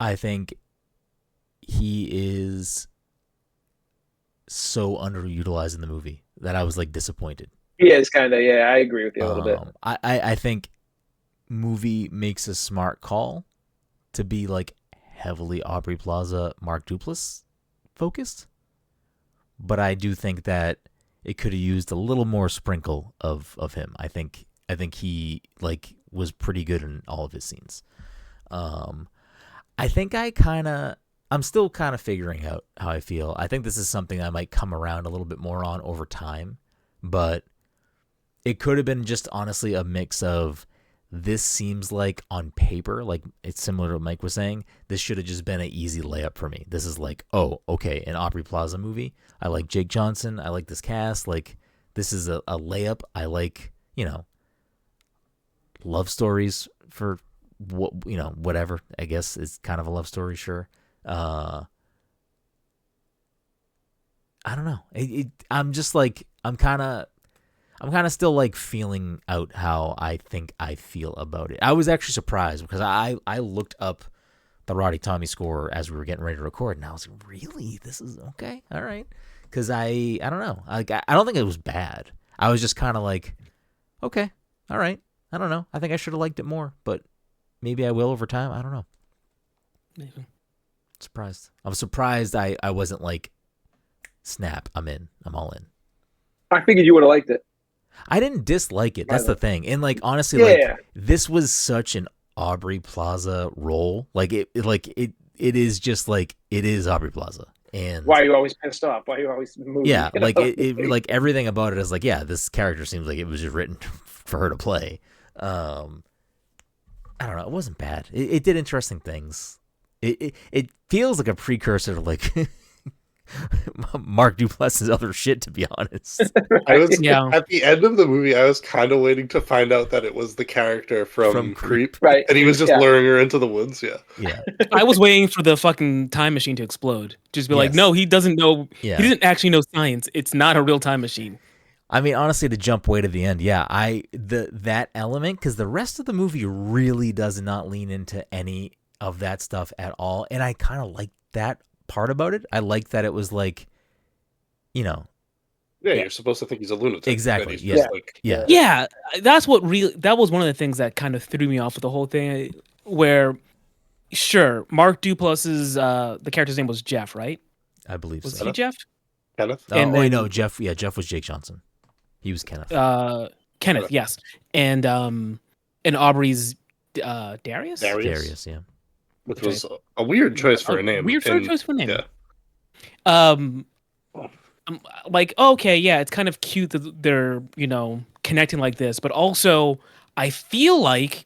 [SPEAKER 1] I think he is so underutilized in the movie that I was like disappointed.
[SPEAKER 4] He is kind of, yeah, I agree with you a little bit.
[SPEAKER 1] I think movie makes a smart call to be like heavily Aubrey Plaza, Mark Duplass focused, but I do think that it could have used a little more sprinkle of him. I think he like was pretty good in all of his scenes. I think I'm still kind of figuring out how I feel. I think this is something I might come around a little bit more on over time, but it could have been just honestly a mix of this seems like on paper, like it's similar to what Mike was saying, this should have just been an easy layup for me. This is like, oh, okay, an Aubrey Plaza movie. I like Jake Johnson. I like this cast. Like, this is a layup. I like, love stories for whatever, I guess it's kind of a love story. Sure. I don't know. I'm just like, I'm kind of still like feeling out how I think I feel about it. I was actually surprised because I looked up the Roddy Tommy score as we were getting ready to record, and I was like, really? This is okay? All right. Because I don't know. Like, I don't think it was bad. I was just kind of like, okay, all right. I don't know. I think I should have liked it more, but maybe I will over time. I don't know.
[SPEAKER 2] Maybe.
[SPEAKER 1] Surprised. I'm surprised I wasn't like, snap, I'm in. I'm all in.
[SPEAKER 4] I figured you would have liked it.
[SPEAKER 1] I didn't dislike it. That's the thing. And like, honestly,
[SPEAKER 4] Yeah.
[SPEAKER 1] this was such an Aubrey Plaza role. Like it is just like, it is Aubrey Plaza. And
[SPEAKER 4] why are you always pissed off? Why are you always moving?
[SPEAKER 1] yeah, like it like everything about it is like, yeah, this character seems like it was just written for her to play. I don't know. It wasn't bad. It did interesting things. It feels like a precursor to like Mark Duplass's other shit, to be honest.
[SPEAKER 3] I was at the end of the movie, I was kind of waiting to find out that it was the character from Creep,
[SPEAKER 4] right?
[SPEAKER 3] And he was just luring her into the woods. Yeah.
[SPEAKER 2] I was waiting for the fucking time machine to explode. Just be like, no, he doesn't know.
[SPEAKER 1] Yeah.
[SPEAKER 2] He doesn't actually know science. It's not a real time machine.
[SPEAKER 1] I mean, honestly, to jump way to the end, that element, because the rest of the movie really does not lean into any of that stuff at all, and I kind of like that part about it. I like that it was like,
[SPEAKER 3] Yeah, you're supposed to think he's a lunatic.
[SPEAKER 1] Exactly.
[SPEAKER 2] Yeah. That's what that was one of the things that kind of threw me off with the whole thing. Where, sure, Mark Duplass's the character's name was Jeff, right?
[SPEAKER 1] I believe
[SPEAKER 2] was
[SPEAKER 1] so.
[SPEAKER 2] he Jeff?
[SPEAKER 3] Kenneth?
[SPEAKER 1] No, Jeff. Yeah, Jeff was Jake Johnson. He was Kenneth.
[SPEAKER 2] Kenneth, yes, and Aubrey's Darius.
[SPEAKER 1] Darius, yeah.
[SPEAKER 3] Which was a weird choice for a name.
[SPEAKER 2] Choice for a name. Yeah. Like, okay, yeah, it's kind of cute that they're, connecting like this, but also I feel like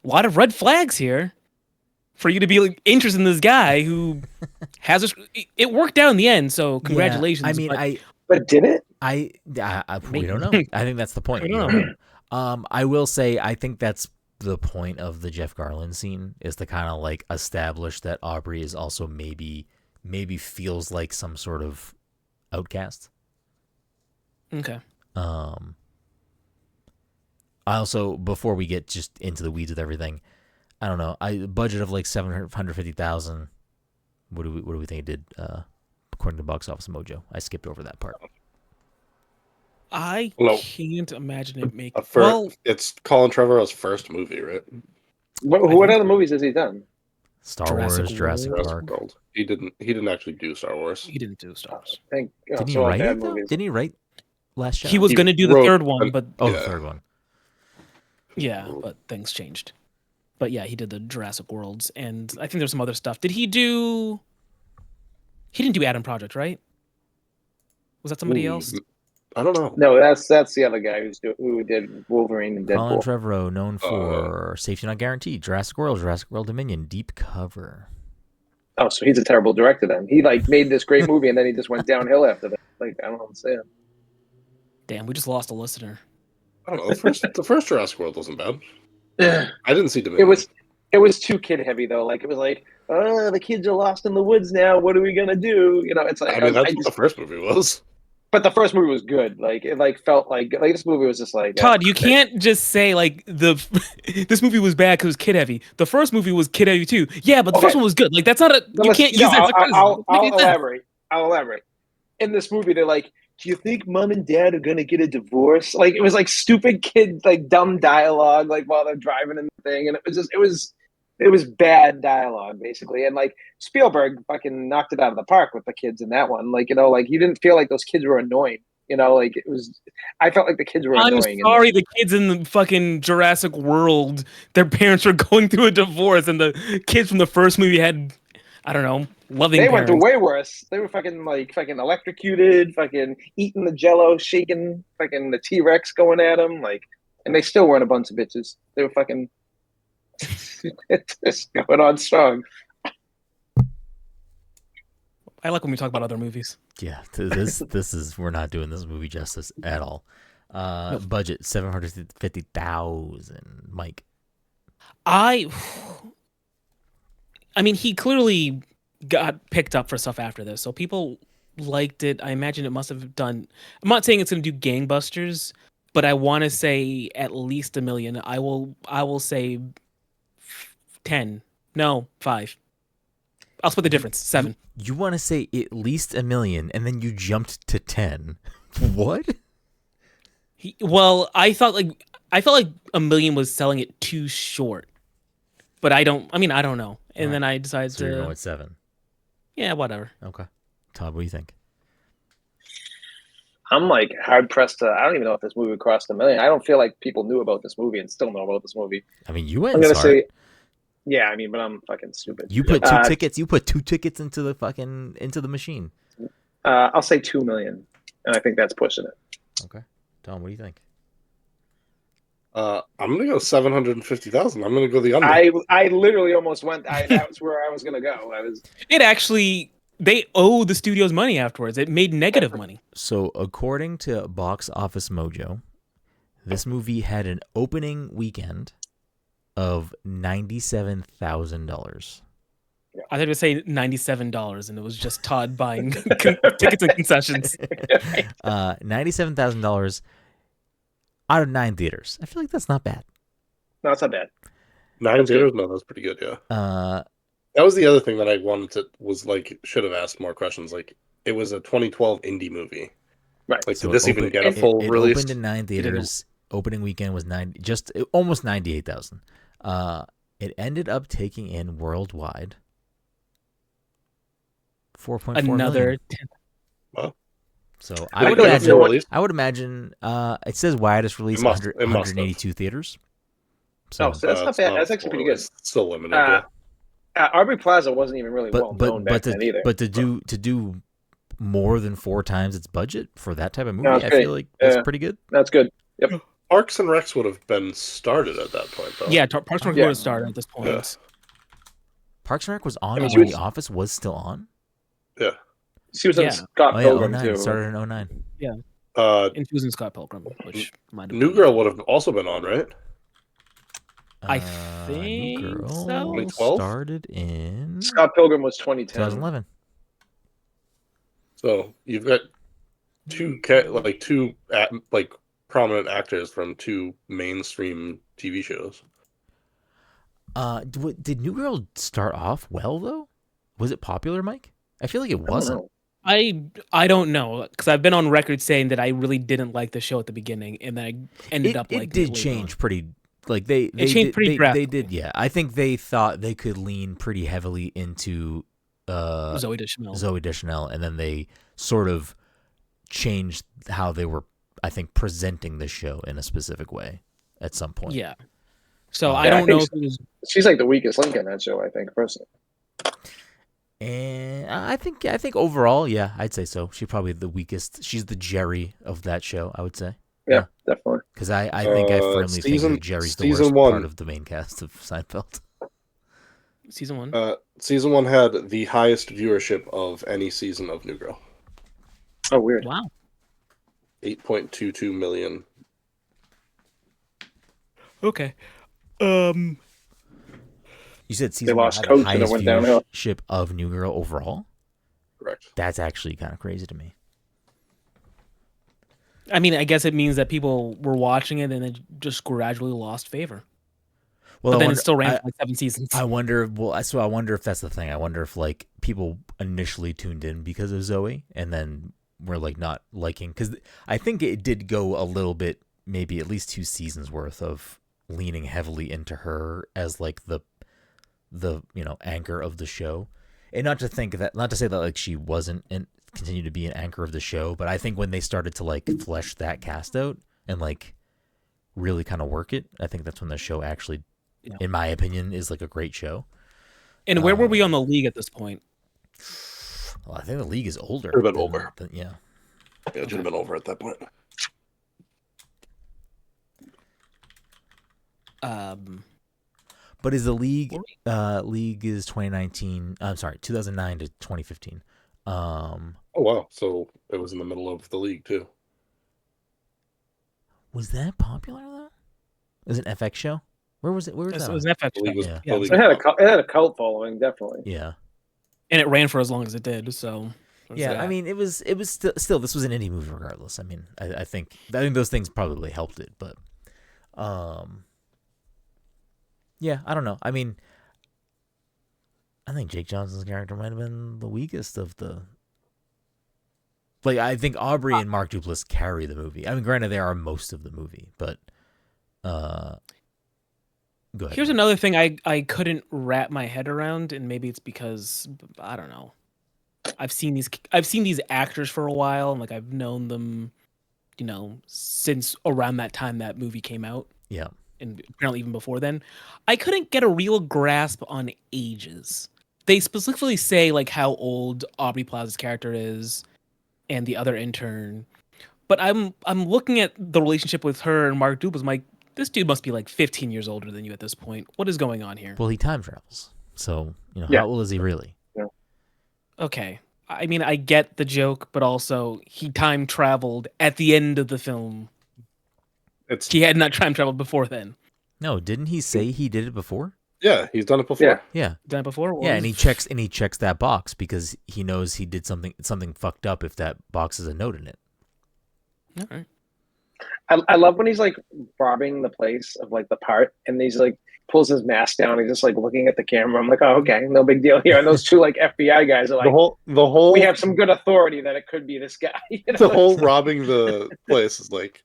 [SPEAKER 2] a lot of red flags here for you to be like, interested in this guy who has it worked out in the end, so congratulations.
[SPEAKER 1] Yeah, I mean,
[SPEAKER 4] but did it?
[SPEAKER 1] We don't know. I think that's the point. I will say, I think that's the point of the Jeff Garland scene, is to kind of like establish that Aubrey is also maybe feels like some sort of outcast.
[SPEAKER 2] Okay.
[SPEAKER 1] I also, before we get just into the weeds with everything, I don't know. Budget of like $750,000. What do we think it did? According to Box Office Mojo, I skipped over that part.
[SPEAKER 2] I can't imagine it making.
[SPEAKER 3] It's Colin Trevorrow's first movie, right?
[SPEAKER 4] What other movies has he done?
[SPEAKER 1] Star Wars, Jurassic Park.
[SPEAKER 3] World. He didn't actually do Star Wars.
[SPEAKER 2] He didn't do Star Wars.
[SPEAKER 1] Didn't he write it though? Didn't he write Last Shadow?
[SPEAKER 2] He was going to do the third one, but
[SPEAKER 1] the third one.
[SPEAKER 2] Yeah, but things changed. But yeah, he did the Jurassic Worlds, and I think there's some other stuff. Did he do? He didn't do Adam Project, right? Was that somebody else?
[SPEAKER 3] I don't know.
[SPEAKER 4] No, that's the other guy who did Wolverine and
[SPEAKER 1] Colin
[SPEAKER 4] Deadpool.
[SPEAKER 1] Trevorrow, known for Safety Not Guaranteed, Jurassic World Dominion, Deep Cover.
[SPEAKER 4] Oh, so he's a terrible director then. He made this great movie and then he just went downhill after that. Like, I don't understand.
[SPEAKER 2] Damn, we just lost a listener.
[SPEAKER 3] I don't know. The first Jurassic World wasn't bad.
[SPEAKER 4] Yeah.
[SPEAKER 3] I didn't see Dominion.
[SPEAKER 4] It was too kid heavy though. Like it was like, oh, the kids are lost in the woods now. What are we gonna do? It's like
[SPEAKER 3] that's what the first movie was.
[SPEAKER 4] But the first movie was good. Like it felt like this movie was just like
[SPEAKER 2] Todd, you can't just say like this movie was bad because it was kid heavy. The first movie was kid heavy too. Yeah, but the first one was good. Like that's not you can't use that as a criticism.
[SPEAKER 4] I'll elaborate. In this movie, they're like, do you think mom and dad are gonna get a divorce? Like it was like stupid kid, like dumb dialogue, like while they're driving in the thing, and it was bad dialogue basically. And like Spielberg fucking knocked it out of the park with the kids in that one. Like like you didn't feel like those kids were annoying. Like it was. I felt like the kids were annoying.
[SPEAKER 2] I'm sorry, the kids in the fucking Jurassic World, their parents were going through a divorce, and the kids from the first movie had, I don't know, loving.
[SPEAKER 4] They
[SPEAKER 2] parents.
[SPEAKER 4] went through way worse. They were fucking electrocuted, fucking eating the Jello, shaking, fucking the T-Rex going at them, and they still weren't a bunch of bitches. They were fucking just going on strong.
[SPEAKER 2] I like when we talk about other movies.
[SPEAKER 1] Yeah, this is we're not doing this movie justice at all. Budget $750,000. Mike. I
[SPEAKER 2] mean, he clearly got picked up for stuff after this, so people liked it. I imagine it must have done. I'm not saying it's going to do gangbusters, but I want to say at least $1 million. I will say 10. No, 5. I'll split the difference. 7.
[SPEAKER 1] You want to say at least $1 million, and then you jumped to 10. What?
[SPEAKER 2] I felt like $1 million was selling it too short, but I don't know. And then I decided
[SPEAKER 1] so you're going with 7.
[SPEAKER 2] Yeah, whatever.
[SPEAKER 1] Okay, Todd, what do you think?
[SPEAKER 4] I'm like hard pressed to. I don't even know if this movie crossed $1 million. I don't feel like people knew about this movie and still know about this movie.
[SPEAKER 1] I mean, you went.
[SPEAKER 4] I'm gonna say. Yeah, I mean, but I'm fucking stupid.
[SPEAKER 1] You put 2 tickets. You put 2 tickets into the machine.
[SPEAKER 4] I'll say $2 million, and I think that's pushing it.
[SPEAKER 1] Okay, Tom, what do you think?
[SPEAKER 3] I'm gonna go 750,000. I'm gonna go the under.
[SPEAKER 4] I literally almost went. That's where I was gonna go.
[SPEAKER 2] It actually, they owe the studios money afterwards. It made negative money.
[SPEAKER 1] So according to Box Office Mojo, this movie had an opening weekend of $97,000.
[SPEAKER 2] I thought it would say $97, and it was just Todd buying tickets and concessions.
[SPEAKER 1] $97,000 out of 9 theaters. I feel like that's not bad.
[SPEAKER 4] No, it's not bad.
[SPEAKER 3] 9 theaters? No, that's pretty good. Yeah. That was the other thing that I should have asked more questions. Like, it was a 2012 indie movie,
[SPEAKER 4] right?
[SPEAKER 3] Like, so did this even get a full release?
[SPEAKER 1] It opened in 9 theaters. Opening weekend was almost 98,000. It ended up taking in worldwide $4.4 million.
[SPEAKER 2] 10.
[SPEAKER 3] Wow.
[SPEAKER 1] So I would imagine. It says widest release 182 theaters.
[SPEAKER 4] So that's not bad. That's actually pretty good.
[SPEAKER 3] Still limited.
[SPEAKER 4] Aubrey Plaza wasn't even really well known back then either.
[SPEAKER 1] But to do more than 4 times its budget for that type of movie, I feel like that's pretty good.
[SPEAKER 4] That's good. Yep.
[SPEAKER 3] Parks and Recs would have been started at that point, though.
[SPEAKER 2] Yeah, Parks and Rec would have started at this point.
[SPEAKER 3] Yeah.
[SPEAKER 1] Parks and Rec was on when The Office was still on?
[SPEAKER 3] Yeah.
[SPEAKER 4] She was in Scott Pilgrim, too.
[SPEAKER 1] It started in 2009.
[SPEAKER 2] Yeah. And she was in Scott Pilgrim, which might have
[SPEAKER 3] New Girl would have also been on, right?
[SPEAKER 2] I think
[SPEAKER 1] New Girl
[SPEAKER 2] so.
[SPEAKER 3] 2012?
[SPEAKER 1] Started in
[SPEAKER 4] Scott Pilgrim was 2010.
[SPEAKER 1] 2011.
[SPEAKER 3] So you've got two prominent actors from 2 mainstream TV shows.
[SPEAKER 1] Did New Girl start off well though? Was it popular, Mike? I feel like it wasn't.
[SPEAKER 2] I don't know, because I've been on record saying that I really didn't like the show at the beginning, and then I ended up liking it.
[SPEAKER 1] It did change pretty. Like they
[SPEAKER 2] changed pretty drastically.
[SPEAKER 1] They did, yeah. I think they thought they could lean pretty heavily into
[SPEAKER 2] Zooey Deschanel,
[SPEAKER 1] and then they sort of changed how they were, I think, presenting the show in a specific way at some point.
[SPEAKER 2] Yeah. So I don't know if it was.
[SPEAKER 4] She's like the weakest link in that show, I think, personally.
[SPEAKER 1] And I think overall, yeah, I'd say so. She's probably the weakest. She's the Jerry of that show, I would say.
[SPEAKER 4] Yeah, definitely.
[SPEAKER 1] Because I think I firmly think that Jerry's the worst part of the main cast of Seinfeld.
[SPEAKER 2] Season 1?
[SPEAKER 3] Season 1 had the highest viewership of any season of New Girl.
[SPEAKER 4] Oh, weird.
[SPEAKER 2] Wow.
[SPEAKER 3] 8.22 million.
[SPEAKER 2] Okay.
[SPEAKER 1] You said season 1 had the highest viewership of New Girl overall?
[SPEAKER 3] Correct.
[SPEAKER 1] That's actually kind of crazy to me.
[SPEAKER 2] I mean, I guess it means that people were watching it and it just gradually lost favor. Well, but then it still ran for like 7 seasons.
[SPEAKER 1] I wonder if that's the thing. I wonder if like people initially tuned in because of Zoe and then were like not liking, because I think it did go a little bit, maybe at least 2 seasons worth of leaning heavily into her as like the anchor of the show. And not to say that like she wasn't and continue to be an anchor of the show, but I think when they started to like flesh that cast out and like really kind of work it, I think that's when the show actually, in my opinion, is like a great show.
[SPEAKER 2] And where were we on the league at this point?
[SPEAKER 3] Oh,
[SPEAKER 1] Well, I think the league is older.
[SPEAKER 3] Should have been over.
[SPEAKER 1] Yeah.
[SPEAKER 3] Yeah, it should have been over at that point.
[SPEAKER 1] But is the league league is 2019? I'm sorry, 2009 to 2015.
[SPEAKER 3] Oh wow, so it was in the middle of the league too.
[SPEAKER 1] Was that popular though? It was an FX show. Where was it? Where was that?
[SPEAKER 2] It was an FX show.
[SPEAKER 3] Yeah.
[SPEAKER 4] It had a cult following, definitely.
[SPEAKER 1] Yeah.
[SPEAKER 2] And it ran for as long as it did. So
[SPEAKER 1] yeah, I mean, it was still this was an indie movie regardless. I mean, I think those things probably helped it, but yeah, I don't know. I mean, I think Jake Johnson's character might have been the weakest of the. Like, I think Aubrey and Mark Duplass carry the movie. I mean, granted, they are most of the movie, but go ahead.
[SPEAKER 2] Here's another thing I couldn't wrap my head around, and maybe it's because I don't know. I've seen these actors for a while, and like I've known them, since around that time that movie came out.
[SPEAKER 1] Yeah.
[SPEAKER 2] And apparently even before then. I couldn't get a real grasp on ages. They specifically say like how old Aubrey Plaza's character is and the other intern. But I'm looking at the relationship with her and Mark Duplass. I'm like, this dude must be like 15 years older than you at this point. What is going on here?
[SPEAKER 1] Well, he time travels. So, how old is he really?
[SPEAKER 4] Yeah.
[SPEAKER 2] Okay. I mean, I get the joke, but also he time traveled at the end of the film. He had not time traveled before then.
[SPEAKER 1] No, didn't he say he did it before?
[SPEAKER 3] Yeah, he's done it before.
[SPEAKER 1] Yeah.
[SPEAKER 2] Done it before?
[SPEAKER 1] Yeah, and he checks that box because he knows he did something fucked up if that box has a note in it.
[SPEAKER 2] All right.
[SPEAKER 4] I love when he's like robbing the place of like the part, and he's like pulls his mask down. He's just like looking at the camera. I'm like, oh, okay, no big deal here. And those two like FBI guys are like,
[SPEAKER 3] the whole.
[SPEAKER 4] We have some good authority that it could be this guy.
[SPEAKER 3] The whole robbing the place is like,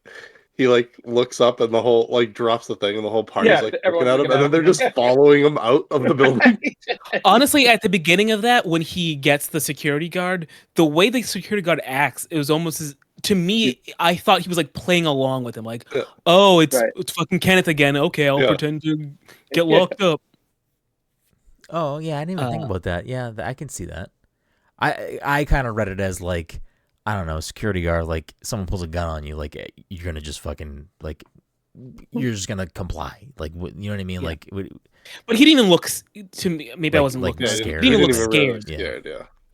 [SPEAKER 3] he like looks up and the whole like drops the thing and the whole party's like looking at him, and then they're just following him out of the building.
[SPEAKER 2] Honestly, at the beginning of that, when he gets the security guard, the way the security guard acts, it was almost as. To me, I thought he was like playing along with him, like, "Oh, it's fucking Kenneth again. Okay, I'll pretend to get locked up."
[SPEAKER 1] Oh yeah, I didn't even think about that. Yeah, I can see that. I kind of read it as like, I don't know, security guard. Like someone pulls a gun on you, like you're gonna just fucking like, you're just gonna comply. Like you know what I mean? Yeah. Like,
[SPEAKER 2] but he didn't even look to me. Maybe I wasn't
[SPEAKER 1] like
[SPEAKER 2] looking
[SPEAKER 1] scared.
[SPEAKER 2] He didn't look scared.
[SPEAKER 3] Really scared.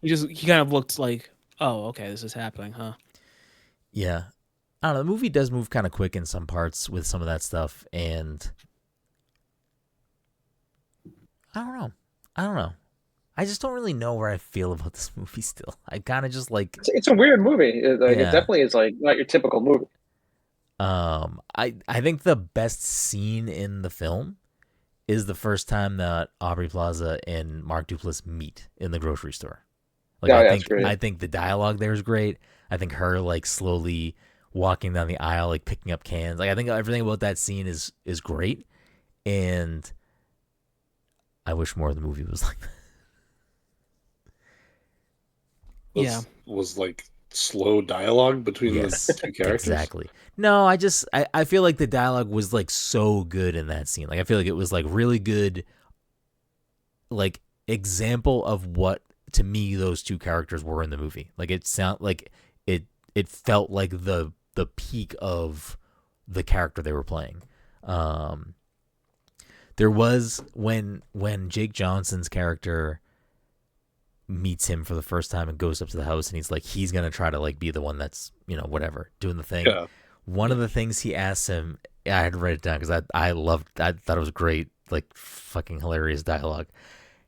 [SPEAKER 3] Yeah.
[SPEAKER 2] He kind of looked like, oh, okay, this is happening, huh?
[SPEAKER 1] Yeah. I don't know. The movie does move kind of quick in some parts with some of that stuff, and I don't know. I just don't really know where I feel about this movie still. I kind of just like...
[SPEAKER 4] It's a weird movie. It definitely is like not your typical movie.
[SPEAKER 1] I think the best scene in the film is the first time that Aubrey Plaza and Mark Duplass meet in the grocery store. Like, I think the dialogue there is great. I think her like slowly walking down the aisle, like picking up cans. Like I think everything about that scene is great, and I wish more of the movie was like that.
[SPEAKER 3] Was like slow dialogue between the two characters.
[SPEAKER 1] Exactly. No, I feel like the dialogue was like so good in that scene. Like I feel like it was like really good, like example of what to me those two characters were in the movie. Like it felt like the peak of the character they were playing. There was when Jake Johnson's character meets him for the first time and goes up to the house, and he's gonna try to like be the one that's, you know, whatever, doing the thing.
[SPEAKER 3] Yeah.
[SPEAKER 1] One of the things he asks him, I had to write it down because I thought it was great, like fucking hilarious dialogue.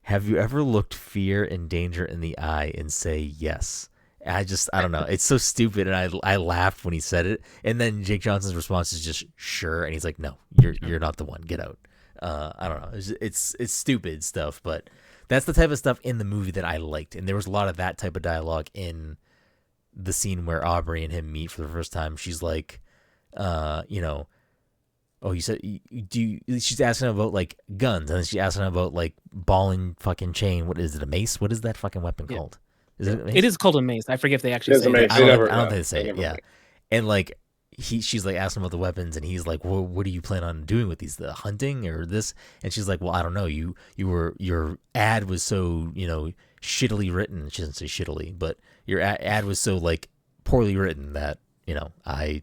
[SPEAKER 1] Have you ever looked fear and danger in the eye and say yes? I don't know. It's so stupid, and I laughed when he said it. And then Jake Johnson's response is just sure, and he's like, no, you're not the one. Get out. I don't know. It's stupid stuff, but that's the type of stuff in the movie that I liked, and there was a lot of that type of dialogue in the scene where Aubrey and him meet for the first time. She's like, you know, oh, you said she's asking him about like guns, and then she's asking him about like ball and fucking chain. What is it, a mace? What is that fucking weapon called? Is it a mace?
[SPEAKER 2] It is called a mace. I forget if they actually say that.
[SPEAKER 1] I don't think they say it. Yeah, and like she's like asking about the weapons, and he's like, well, what do you plan on doing with these? The hunting or this? And she's like, well, I don't know. Your ad was so, you know, shittily written. She doesn't say shittily, but your ad was so like poorly written that, you know, I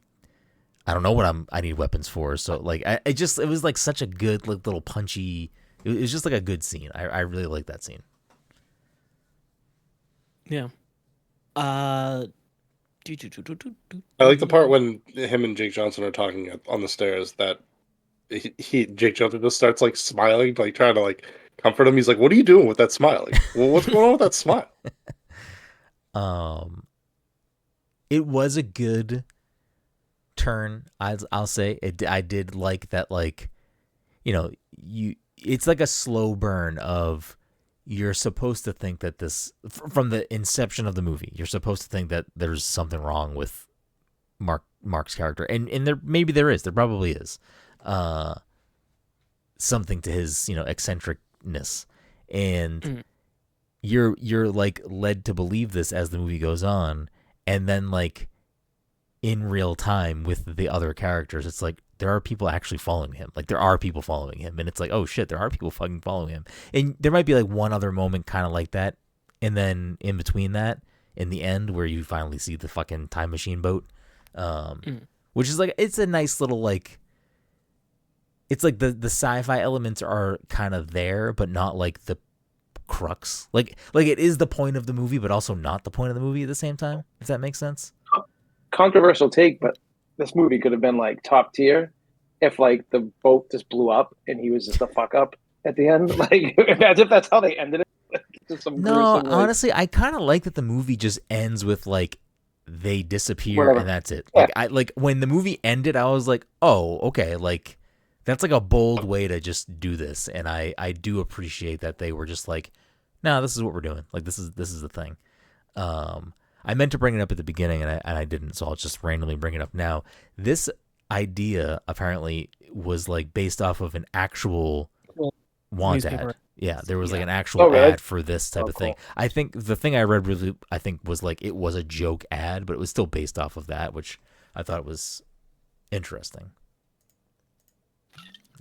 [SPEAKER 1] don't know what I need weapons for. So like it was like such a good like little punchy. It was just like a good scene. I really like that scene.
[SPEAKER 3] Yeah. I like the part when him and Jake Johnson are talking on the stairs that Jake Johnson just starts like smiling, like trying to like comfort him. He's like, "What are you doing with that smile? Like, well, what's going on with that smile?"
[SPEAKER 1] It was a good turn. I'll say it. I did like that. Like, you know, it's like a slow burn of. You're supposed to think that this, from the inception of the movie, you're supposed to think that there's something wrong with Mark's character, and there probably is, something to his, you know, eccentricness, and you're like led to believe this as the movie goes on, and then like in real time with the other characters, it's like there are people actually following him. Like there are people following him, and it's like, oh shit, there are people fucking following him. And there might be like one other moment kind of like that, and then in between that, in the end where you finally see the fucking time machine boat, which is like, it's a nice little like, it's like the sci-fi elements are kind of there, but not like the crux. Like it is the point of the movie, but also not the point of the movie at the same time. If that makes sense.
[SPEAKER 4] Controversial take, but this movie could have been like top tier if like the boat just blew up and he was just a fuck up at the end. Like as if that's how they ended it. Just some gruesome,
[SPEAKER 1] honestly, I kind of like that the movie just ends with like they disappear
[SPEAKER 4] whatever.
[SPEAKER 1] And that's it.
[SPEAKER 4] Yeah.
[SPEAKER 1] Like when the movie ended, I was like, oh, okay, like that's like a bold way to just do this, and I do appreciate that they were just like, no, this is what we're doing. Like this is the thing. I meant to bring it up at the beginning, and I didn't, so I'll just randomly bring it up now. This idea apparently was like based off of an actual want ad. Yeah, there was like an actual ad for this type of thing. I think the thing I read really, I think was like it was a joke ad, but it was still based off of that, which I thought was interesting.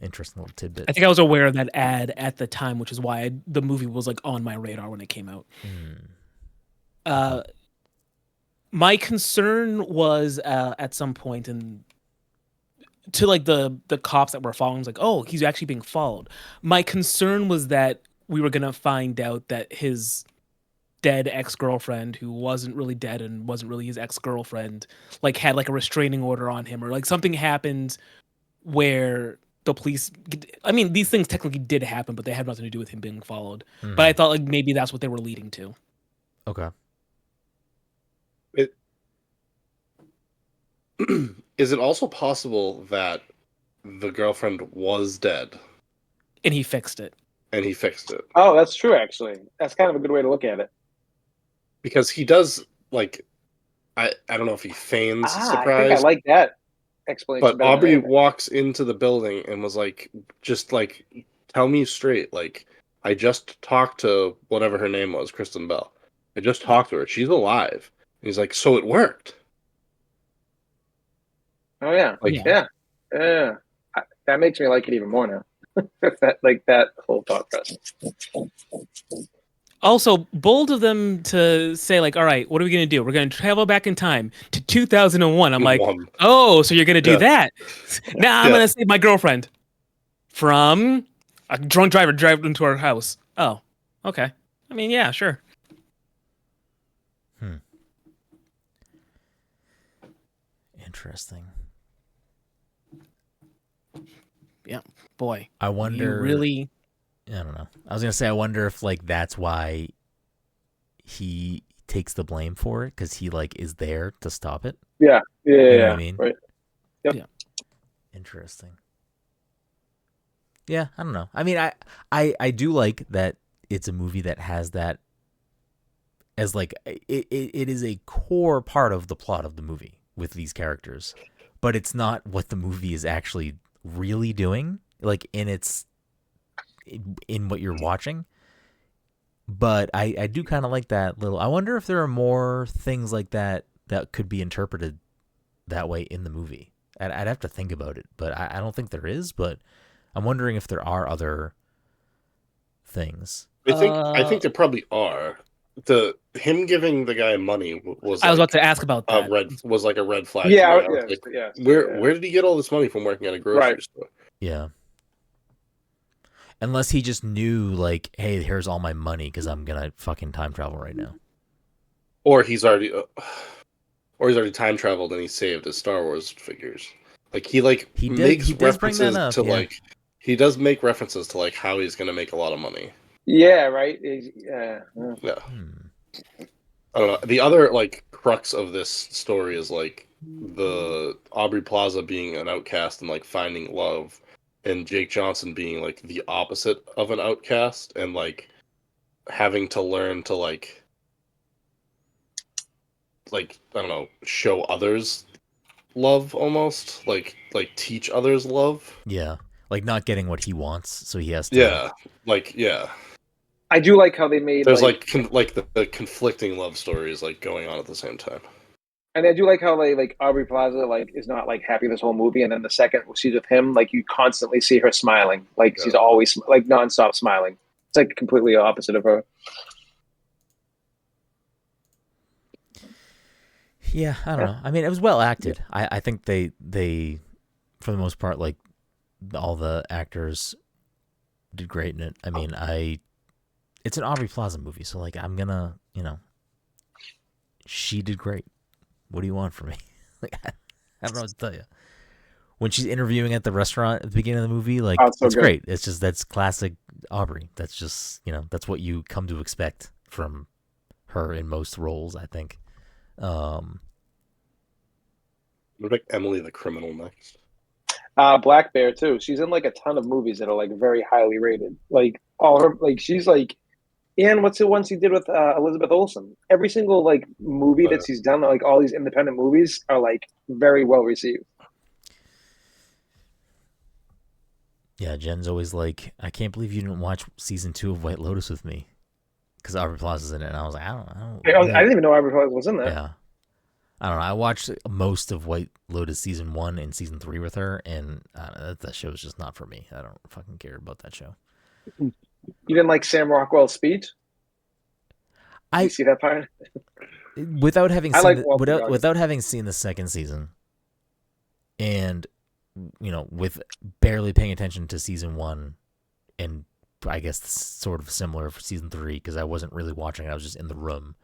[SPEAKER 1] Interesting little tidbit.
[SPEAKER 2] I think I was aware of that ad at the time, which is why the movie was like on my radar when it came out. My concern was at some point to like the cops that were following, was like, oh, he's actually being followed. My concern was that we were gonna find out that his dead ex-girlfriend, who wasn't really dead and wasn't really his ex-girlfriend, like had like a restraining order on him, or like something happened where the police, I mean, these things technically did happen, but they had nothing to do with him being followed. But I thought like maybe that's what they were leading to.
[SPEAKER 1] Okay.
[SPEAKER 3] Is it also possible that the girlfriend was dead
[SPEAKER 2] and he fixed it?
[SPEAKER 4] Oh, that's true. Actually, that's kind of a good way to look at it.
[SPEAKER 3] Because he does like, I don't know if he feigns surprise.
[SPEAKER 4] I think I like that explanation.
[SPEAKER 3] But Aubrey walks into the building and was like, just like, tell me straight. Like, I just talked to whatever her name was, Kristen Bell. I just talked to her. She's alive. And he's like, so it worked.
[SPEAKER 4] Oh yeah,
[SPEAKER 3] like,
[SPEAKER 4] yeah. That makes me like it even more now. that whole thought process.
[SPEAKER 2] Also, bold of them to say like, all right, what are we going to do? We're going to travel back in time to 2001. I'm like, oh, so you're going to do that? Now I'm going to save my girlfriend from a drunk driver driving into our house. Oh, okay. I mean, yeah, sure.
[SPEAKER 1] Interesting.
[SPEAKER 2] Yeah, boy.
[SPEAKER 1] I wonder.
[SPEAKER 2] You really?
[SPEAKER 1] I don't know. I was gonna say I wonder if like that's why he takes the blame for it because he like is there to stop it.
[SPEAKER 4] Yeah.
[SPEAKER 1] You know what I mean?
[SPEAKER 4] Right. Yep.
[SPEAKER 2] Yeah.
[SPEAKER 1] Interesting. Yeah, I don't know. I mean, I do like that it's a movie that has that as like it is a core part of the plot of the movie with these characters, but it's not what the movie is actually really doing, like in what you're watching. But I do kind of like that little. I wonder if there are more things like that that could be interpreted that way in the movie. I'd have to think about it, but I don't think there is. But I'm wondering if there are other things.
[SPEAKER 3] I think there probably are. Him giving the guy money was.
[SPEAKER 2] I was about to ask about that.
[SPEAKER 3] Was like a red flag.
[SPEAKER 4] Yeah,
[SPEAKER 3] Where did he get all this money from working at a grocery store?
[SPEAKER 1] Yeah. Unless he just knew, like, hey, here's all my money because I'm gonna fucking time travel right now.
[SPEAKER 3] Or he's already time traveled and he saved his Star Wars figures. Like he does bring that up, to like he does make references to like how he's gonna make a lot of money.
[SPEAKER 4] Yeah, right. Yeah.
[SPEAKER 3] I don't know. The other like crux of this story is like the Aubrey Plaza being an outcast and like finding love, and Jake Johnson being like the opposite of an outcast and like having to learn to like I don't know, show others love almost, like teach others love.
[SPEAKER 1] Yeah, like not getting what he wants, so he has to.
[SPEAKER 3] Yeah.
[SPEAKER 4] I do like how they made.
[SPEAKER 3] There's the conflicting love stories like going on at the same time.
[SPEAKER 4] And I do like how they like Aubrey Plaza like is not like happy this whole movie, and then the second she's with him, like you constantly see her smiling, like she's always like nonstop smiling. It's like completely opposite of her.
[SPEAKER 1] Yeah, I don't know. I mean, it was well acted. I think they for the most part, like all the actors did great in it. I mean, it's an Aubrey Plaza movie, so like I'm gonna, she did great. What do you want from me? Like I don't know what to tell you. When she's interviewing at the restaurant at the beginning of the movie, like it's great. It's just that's classic Aubrey. That's just that's what you come to expect from her in most roles, I think.
[SPEAKER 3] What about Emily the Criminal next?
[SPEAKER 4] Black Bear too. She's in like a ton of movies that are like very highly rated. Like all her, like she's like, and what's the one she did with Elizabeth Olsen? Every single like movie that she's done, like all these independent movies, are like very well received.
[SPEAKER 1] Yeah, Jen's always like, I can't believe you didn't watch season 2 of White Lotus with me, because Aubrey Plaza's in it, and I was like, I
[SPEAKER 4] didn't even know Aubrey Plaza was in that.
[SPEAKER 1] Yeah. I don't know. I watched most of White Lotus season 1 and season 3 with her, and that show is just not for me. I don't fucking care about that show.
[SPEAKER 4] You didn't like Sam Rockwell's speech? You see that part?
[SPEAKER 1] Without having seen without having seen the second season, and with barely paying attention to season 1, and I guess sort of similar for season 3 because I wasn't really watching it. I was just in the room.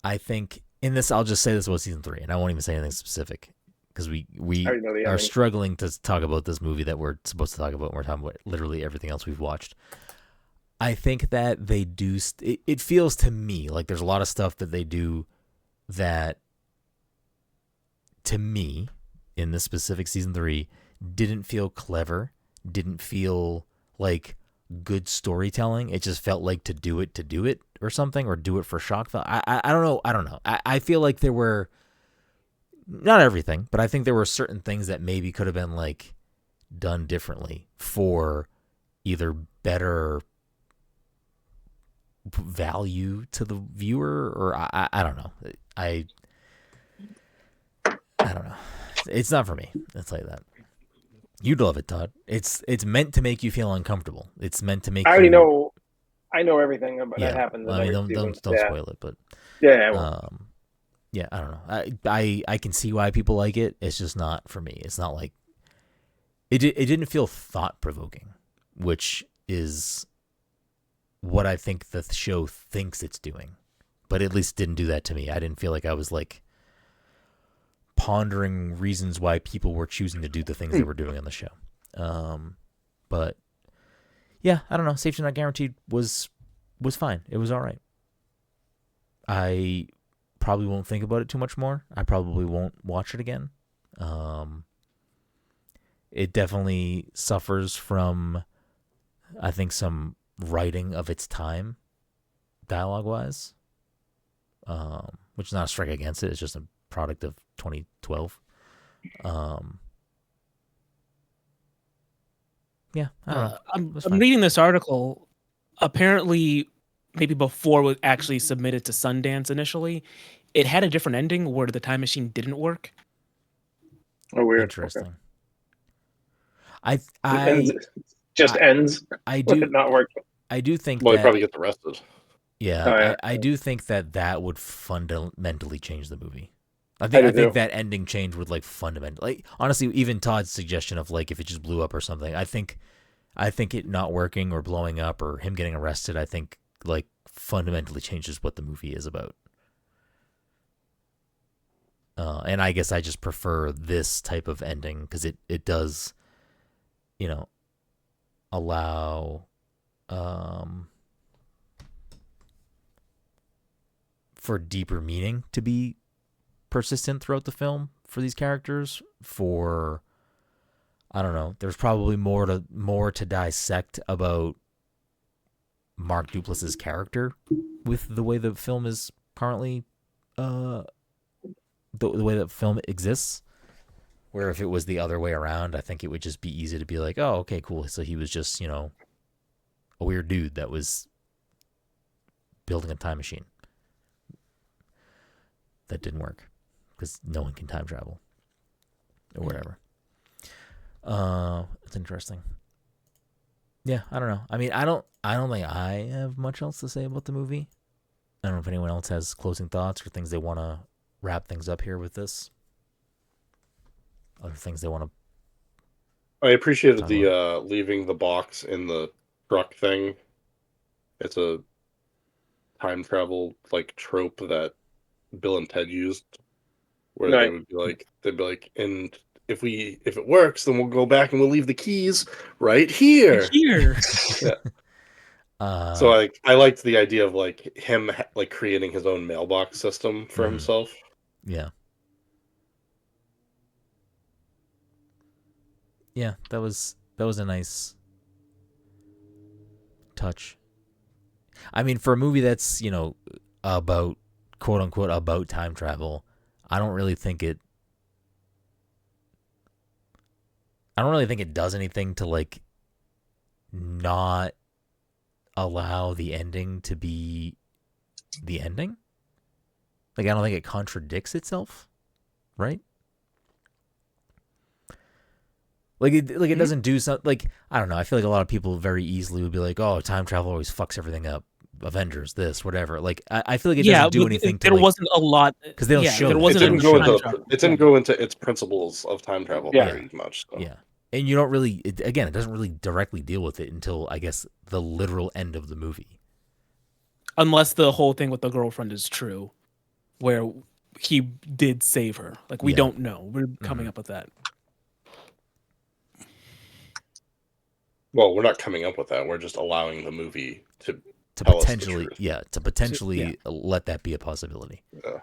[SPEAKER 1] I think. In this, I'll just say this was season 3, and I won't even say anything specific because we are struggling to talk about this movie that we're supposed to talk about. We're talking about literally everything else we've watched. I think that they do. It feels to me like there's a lot of stuff that they do that, to me, in this specific season 3, didn't feel clever, didn't feel like good storytelling. It just felt like to do it or something, or do it for shock value. I don't know. I feel like there were, not everything, but I think there were certain things that maybe could have been like done differently for either better value to the viewer, or I don't know. I don't know. It's not for me. Let's say that. You'd love it, Todd. It's meant to make you feel uncomfortable. It's meant to make.
[SPEAKER 4] I already know I know everything about that
[SPEAKER 1] Yeah,
[SPEAKER 4] happens in
[SPEAKER 1] I mean,
[SPEAKER 4] every
[SPEAKER 1] don't
[SPEAKER 4] season.
[SPEAKER 1] don't
[SPEAKER 4] Yeah,
[SPEAKER 1] spoil it, but
[SPEAKER 4] yeah, well,
[SPEAKER 1] yeah, I don't know. I can see why people like it. It's just not for me. It's not like it didn't feel thought provoking, which is what I think the show thinks it's doing, but at least didn't do that to me. I didn't feel like I was like pondering reasons why people were choosing to do the things they were doing on the show. But yeah, I don't know. Safety Not Guaranteed was fine. It was all right. I probably won't think about it too much more. I probably won't watch it again. It definitely suffers from, I think, some writing of its time, dialogue-wise, which is not a strike against it. It's just a product of 2012. Yeah, I don't know.
[SPEAKER 2] I'm
[SPEAKER 1] fine.
[SPEAKER 2] reading this article. Apparently, maybe before it was actually submitted to Sundance initially, it had a different ending where the time machine didn't work.
[SPEAKER 4] oh, weird.
[SPEAKER 1] Interesting.
[SPEAKER 4] Okay. Ends.
[SPEAKER 1] I
[SPEAKER 4] With
[SPEAKER 1] do
[SPEAKER 4] it not working.
[SPEAKER 1] I do think
[SPEAKER 3] Well, he
[SPEAKER 1] that
[SPEAKER 3] probably gets arrested.
[SPEAKER 1] yeah,
[SPEAKER 4] Oh, yeah.
[SPEAKER 1] I do think that would fundamentally change the movie. I
[SPEAKER 4] do
[SPEAKER 1] think
[SPEAKER 4] too.
[SPEAKER 1] that ending change would like fundamentally, like, honestly, even Todd's suggestion of like if it just blew up or something. I think it not working or blowing up or him getting arrested, I think like fundamentally changes what the movie is about. And I guess I just prefer this type of ending because it does, allow for deeper meaning to be persistent throughout the film for these characters. For, I don't know, there's probably more to dissect about Mark Duplass's character with the way the film is currently, the way that film exists. Where if it was the other way around, I think it would just be easy to be like, oh, okay, cool. So he was just, a weird dude that was building a time machine that didn't work because no one can time travel or whatever. It's interesting. Yeah, I don't know. I mean, I don't think I have much else to say about the movie. I don't know if anyone else has closing thoughts or things they want to wrap things up here with this. Other things they want to.
[SPEAKER 3] I appreciated the leaving the box in the truck thing. It's a time travel like trope that Bill and Ted used, where
[SPEAKER 4] Right.
[SPEAKER 3] they'd be like, and if it works, then we'll go back and we'll leave the keys right here.
[SPEAKER 2] Here.
[SPEAKER 3] Yeah. So I liked the idea of like him like creating his own mailbox system for himself.
[SPEAKER 1] Yeah. Yeah, that was a nice touch. I mean, for a movie that's, about quote unquote about time travel, I don't really think it does anything to like not allow the ending to be the ending. Like, I don't think it contradicts itself, right? Like it doesn't do something, like, I don't know. I feel like a lot of people very easily would be like, "Oh, time travel always fucks everything up. Avengers, this, whatever." Like, I feel like it doesn't do anything.
[SPEAKER 2] There wasn't a lot
[SPEAKER 1] because they don't show.
[SPEAKER 2] There
[SPEAKER 1] It
[SPEAKER 2] wasn't
[SPEAKER 3] it didn't go into its principles of time travel very much. So.
[SPEAKER 1] Yeah, and you don't really. It doesn't really directly deal with it until I guess the literal end of the movie.
[SPEAKER 2] Unless the whole thing with the girlfriend is true, where he did save her. Like, we don't know. We're coming up with that.
[SPEAKER 3] Well, we're not coming up with that. We're just allowing the movie to
[SPEAKER 1] potentially, let that be a possibility.
[SPEAKER 3] Yeah.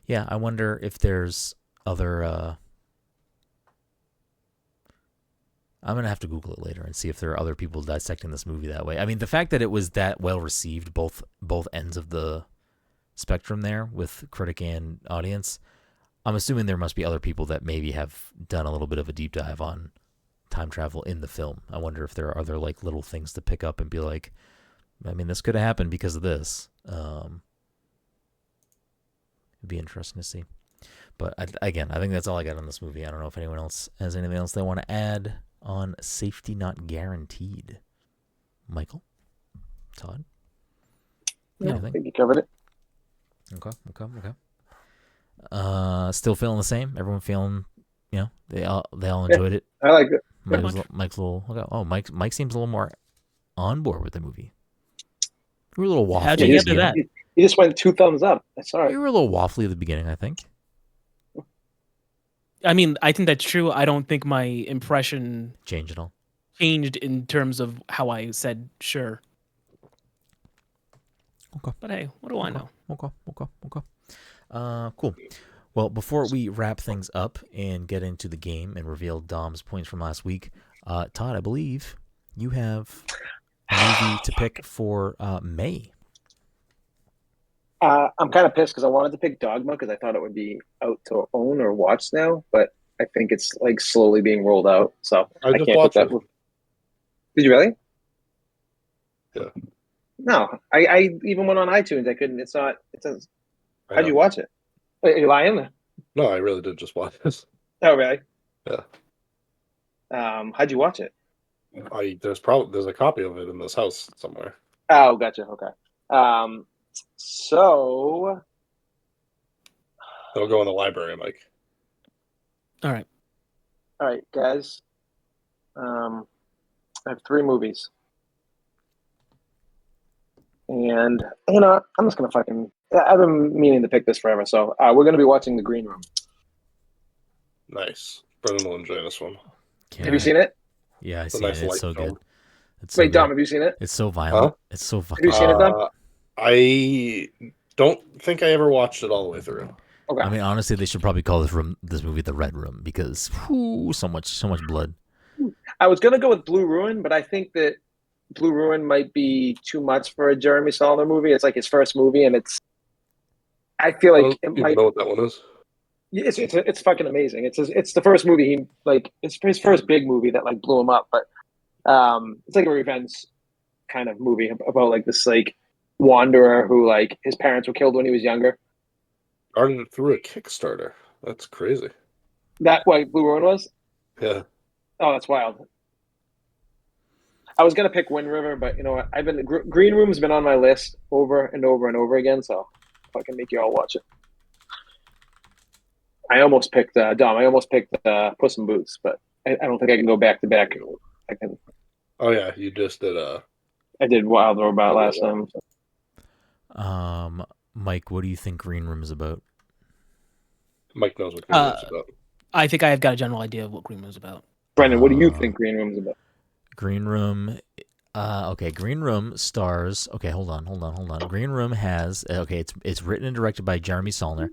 [SPEAKER 1] Yeah, I wonder if there's other. I'm gonna have to Google it later and see if there are other people dissecting this movie that way. I mean, the fact that it was that well received, both ends of the spectrum there, with critic and audience. I'm assuming there must be other people that maybe have done a little bit of a deep dive on time travel in the film. I wonder if there are other like little things to pick up and be like, I mean, this could have happened because of this. It'd be interesting to see. But I think that's all I got on this movie. I don't know if anyone else has anything else they want to add on Safety Not Guaranteed. Michael? Todd?
[SPEAKER 4] No, I
[SPEAKER 1] Anything?
[SPEAKER 4] think you covered it.
[SPEAKER 1] Okay. Still feeling the same? Everyone feeling, they all enjoyed it?
[SPEAKER 4] I like it.
[SPEAKER 1] Mike's a little, Mike seems a little more on board with the movie. You were a little waffly.
[SPEAKER 2] How'd you get to that?
[SPEAKER 4] He just went 2 thumbs up. That's all right.
[SPEAKER 1] You were a little waffly at the beginning, I think.
[SPEAKER 2] I mean, I think that's true. I don't think my impression
[SPEAKER 1] Changed at all.
[SPEAKER 2] changed in terms of how I said sure.
[SPEAKER 1] Okay.
[SPEAKER 2] But hey, what do I know?
[SPEAKER 1] Okay. Cool. Well, before we wrap things up and get into the game and reveal Dom's points from last week, Todd, I believe you have a movie to pick for May.
[SPEAKER 4] I'm kind of pissed because I wanted to pick Dogma because I thought it would be out to own or watch now, but I think it's like slowly being rolled out. So
[SPEAKER 3] I just
[SPEAKER 4] can't
[SPEAKER 3] watched
[SPEAKER 4] put that.
[SPEAKER 3] it.
[SPEAKER 4] Did you really?
[SPEAKER 3] Yeah.
[SPEAKER 4] No, I even went on iTunes. I couldn't. It says.
[SPEAKER 3] I
[SPEAKER 4] How'd
[SPEAKER 3] know.
[SPEAKER 4] you watch it? Wait, are you lying?
[SPEAKER 3] No, I really did just watch this.
[SPEAKER 4] Oh, really?
[SPEAKER 3] Yeah.
[SPEAKER 4] How'd you watch it?
[SPEAKER 3] There's a copy of it in this house somewhere.
[SPEAKER 4] Oh, gotcha. Okay. So
[SPEAKER 3] It'll go in the library, Mike.
[SPEAKER 2] All right.
[SPEAKER 4] all right, guys. I have 3 movies, and I'm just gonna fucking. I've been meaning to pick this forever, so we're gonna be watching The Green Room.
[SPEAKER 3] Nice. Brendan will enjoy this one.
[SPEAKER 4] Have you seen it?
[SPEAKER 1] Yeah, I
[SPEAKER 3] It's a
[SPEAKER 1] see
[SPEAKER 3] nice
[SPEAKER 1] it. It's
[SPEAKER 3] light
[SPEAKER 1] so
[SPEAKER 3] film.
[SPEAKER 1] good. It's so
[SPEAKER 4] Wait, Dom,
[SPEAKER 1] good.
[SPEAKER 4] have you seen it?
[SPEAKER 1] It's so violent.
[SPEAKER 3] Huh?
[SPEAKER 1] It's so
[SPEAKER 4] Have
[SPEAKER 1] fucking.
[SPEAKER 4] you seen it, Dom?
[SPEAKER 3] I don't think I ever watched it all the way through.
[SPEAKER 4] Okay.
[SPEAKER 1] I mean, honestly, they should probably call this movie The Red Room because so much blood.
[SPEAKER 4] I was gonna go with Blue Ruin, but I think that Blue Ruin might be too much for a Jeremy Saulnier movie. It's like his first movie, and I feel
[SPEAKER 3] I
[SPEAKER 4] like
[SPEAKER 3] don't
[SPEAKER 4] it
[SPEAKER 3] even
[SPEAKER 4] might.
[SPEAKER 3] know what that one is.
[SPEAKER 4] It's fucking amazing. It's the first movie it's his first big movie that like blew him up. But it's like a revenge kind of movie about like this like wanderer who like his parents were killed when he was younger.
[SPEAKER 3] Started it through a Kickstarter. That's crazy.
[SPEAKER 4] That what Blue Ruin was?
[SPEAKER 3] Yeah.
[SPEAKER 4] Oh, that's wild. I was gonna pick Wind River, but you know what? Green Room's been on my list over and over and over again, so I can make you all watch it. I almost picked Dom. I almost picked Puss in Boots, but I don't think I can go back to back. I can.
[SPEAKER 3] Oh yeah, you just did
[SPEAKER 4] I did Wild Robot last time.
[SPEAKER 1] Mike, what do you think Green Room is about?
[SPEAKER 3] Mike knows what Green Room's about.
[SPEAKER 2] I think I've got a general idea of what Green Room is about.
[SPEAKER 4] Brenden, what do you think Green Room's about?
[SPEAKER 1] Green Room. Okay, Green Room stars. Okay, hold on. Green Room has. Okay, it's written and directed by Jeremy Saulnier.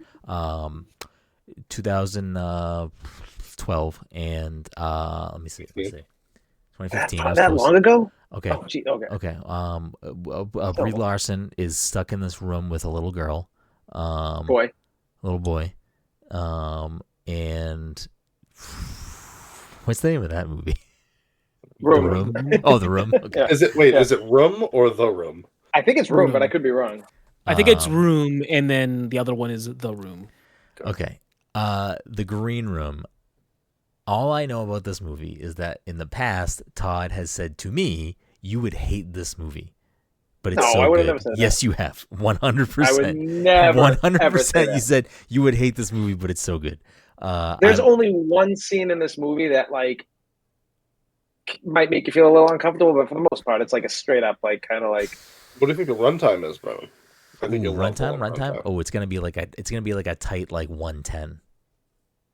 [SPEAKER 1] 2012 and let me see. 2015.
[SPEAKER 4] That long ago?
[SPEAKER 1] Okay.
[SPEAKER 4] Oh, gee, okay.
[SPEAKER 1] Okay. Brie Larson is stuck in this room with a little girl.
[SPEAKER 4] Boy.
[SPEAKER 1] Little boy. And what's the name of that movie?
[SPEAKER 4] Room.
[SPEAKER 1] The Room. Oh, The Room. Okay.
[SPEAKER 4] Yeah.
[SPEAKER 3] Is it Room or The Room?
[SPEAKER 4] I think it's Room, but I could be wrong.
[SPEAKER 2] I think it's Room, and then the other one is The Room.
[SPEAKER 1] Okay. The Green Room. All I know about this movie is that in the past, Todd has said to me, "You would hate this movie," but it's so
[SPEAKER 4] I would have
[SPEAKER 1] good.
[SPEAKER 4] never said that.
[SPEAKER 1] Yes, you have. 100%.
[SPEAKER 4] I would never,
[SPEAKER 1] 100%.
[SPEAKER 4] ever say
[SPEAKER 1] You
[SPEAKER 4] that.
[SPEAKER 1] said you would hate this movie, but it's so good.
[SPEAKER 4] There's only one scene in this movie that like might make you feel a little uncomfortable, but for the most part, it's like a straight up like kind of like.
[SPEAKER 3] What do you think the runtime is, bro? I think you'll love
[SPEAKER 1] runtime. Oh, it's gonna be like a tight like 110.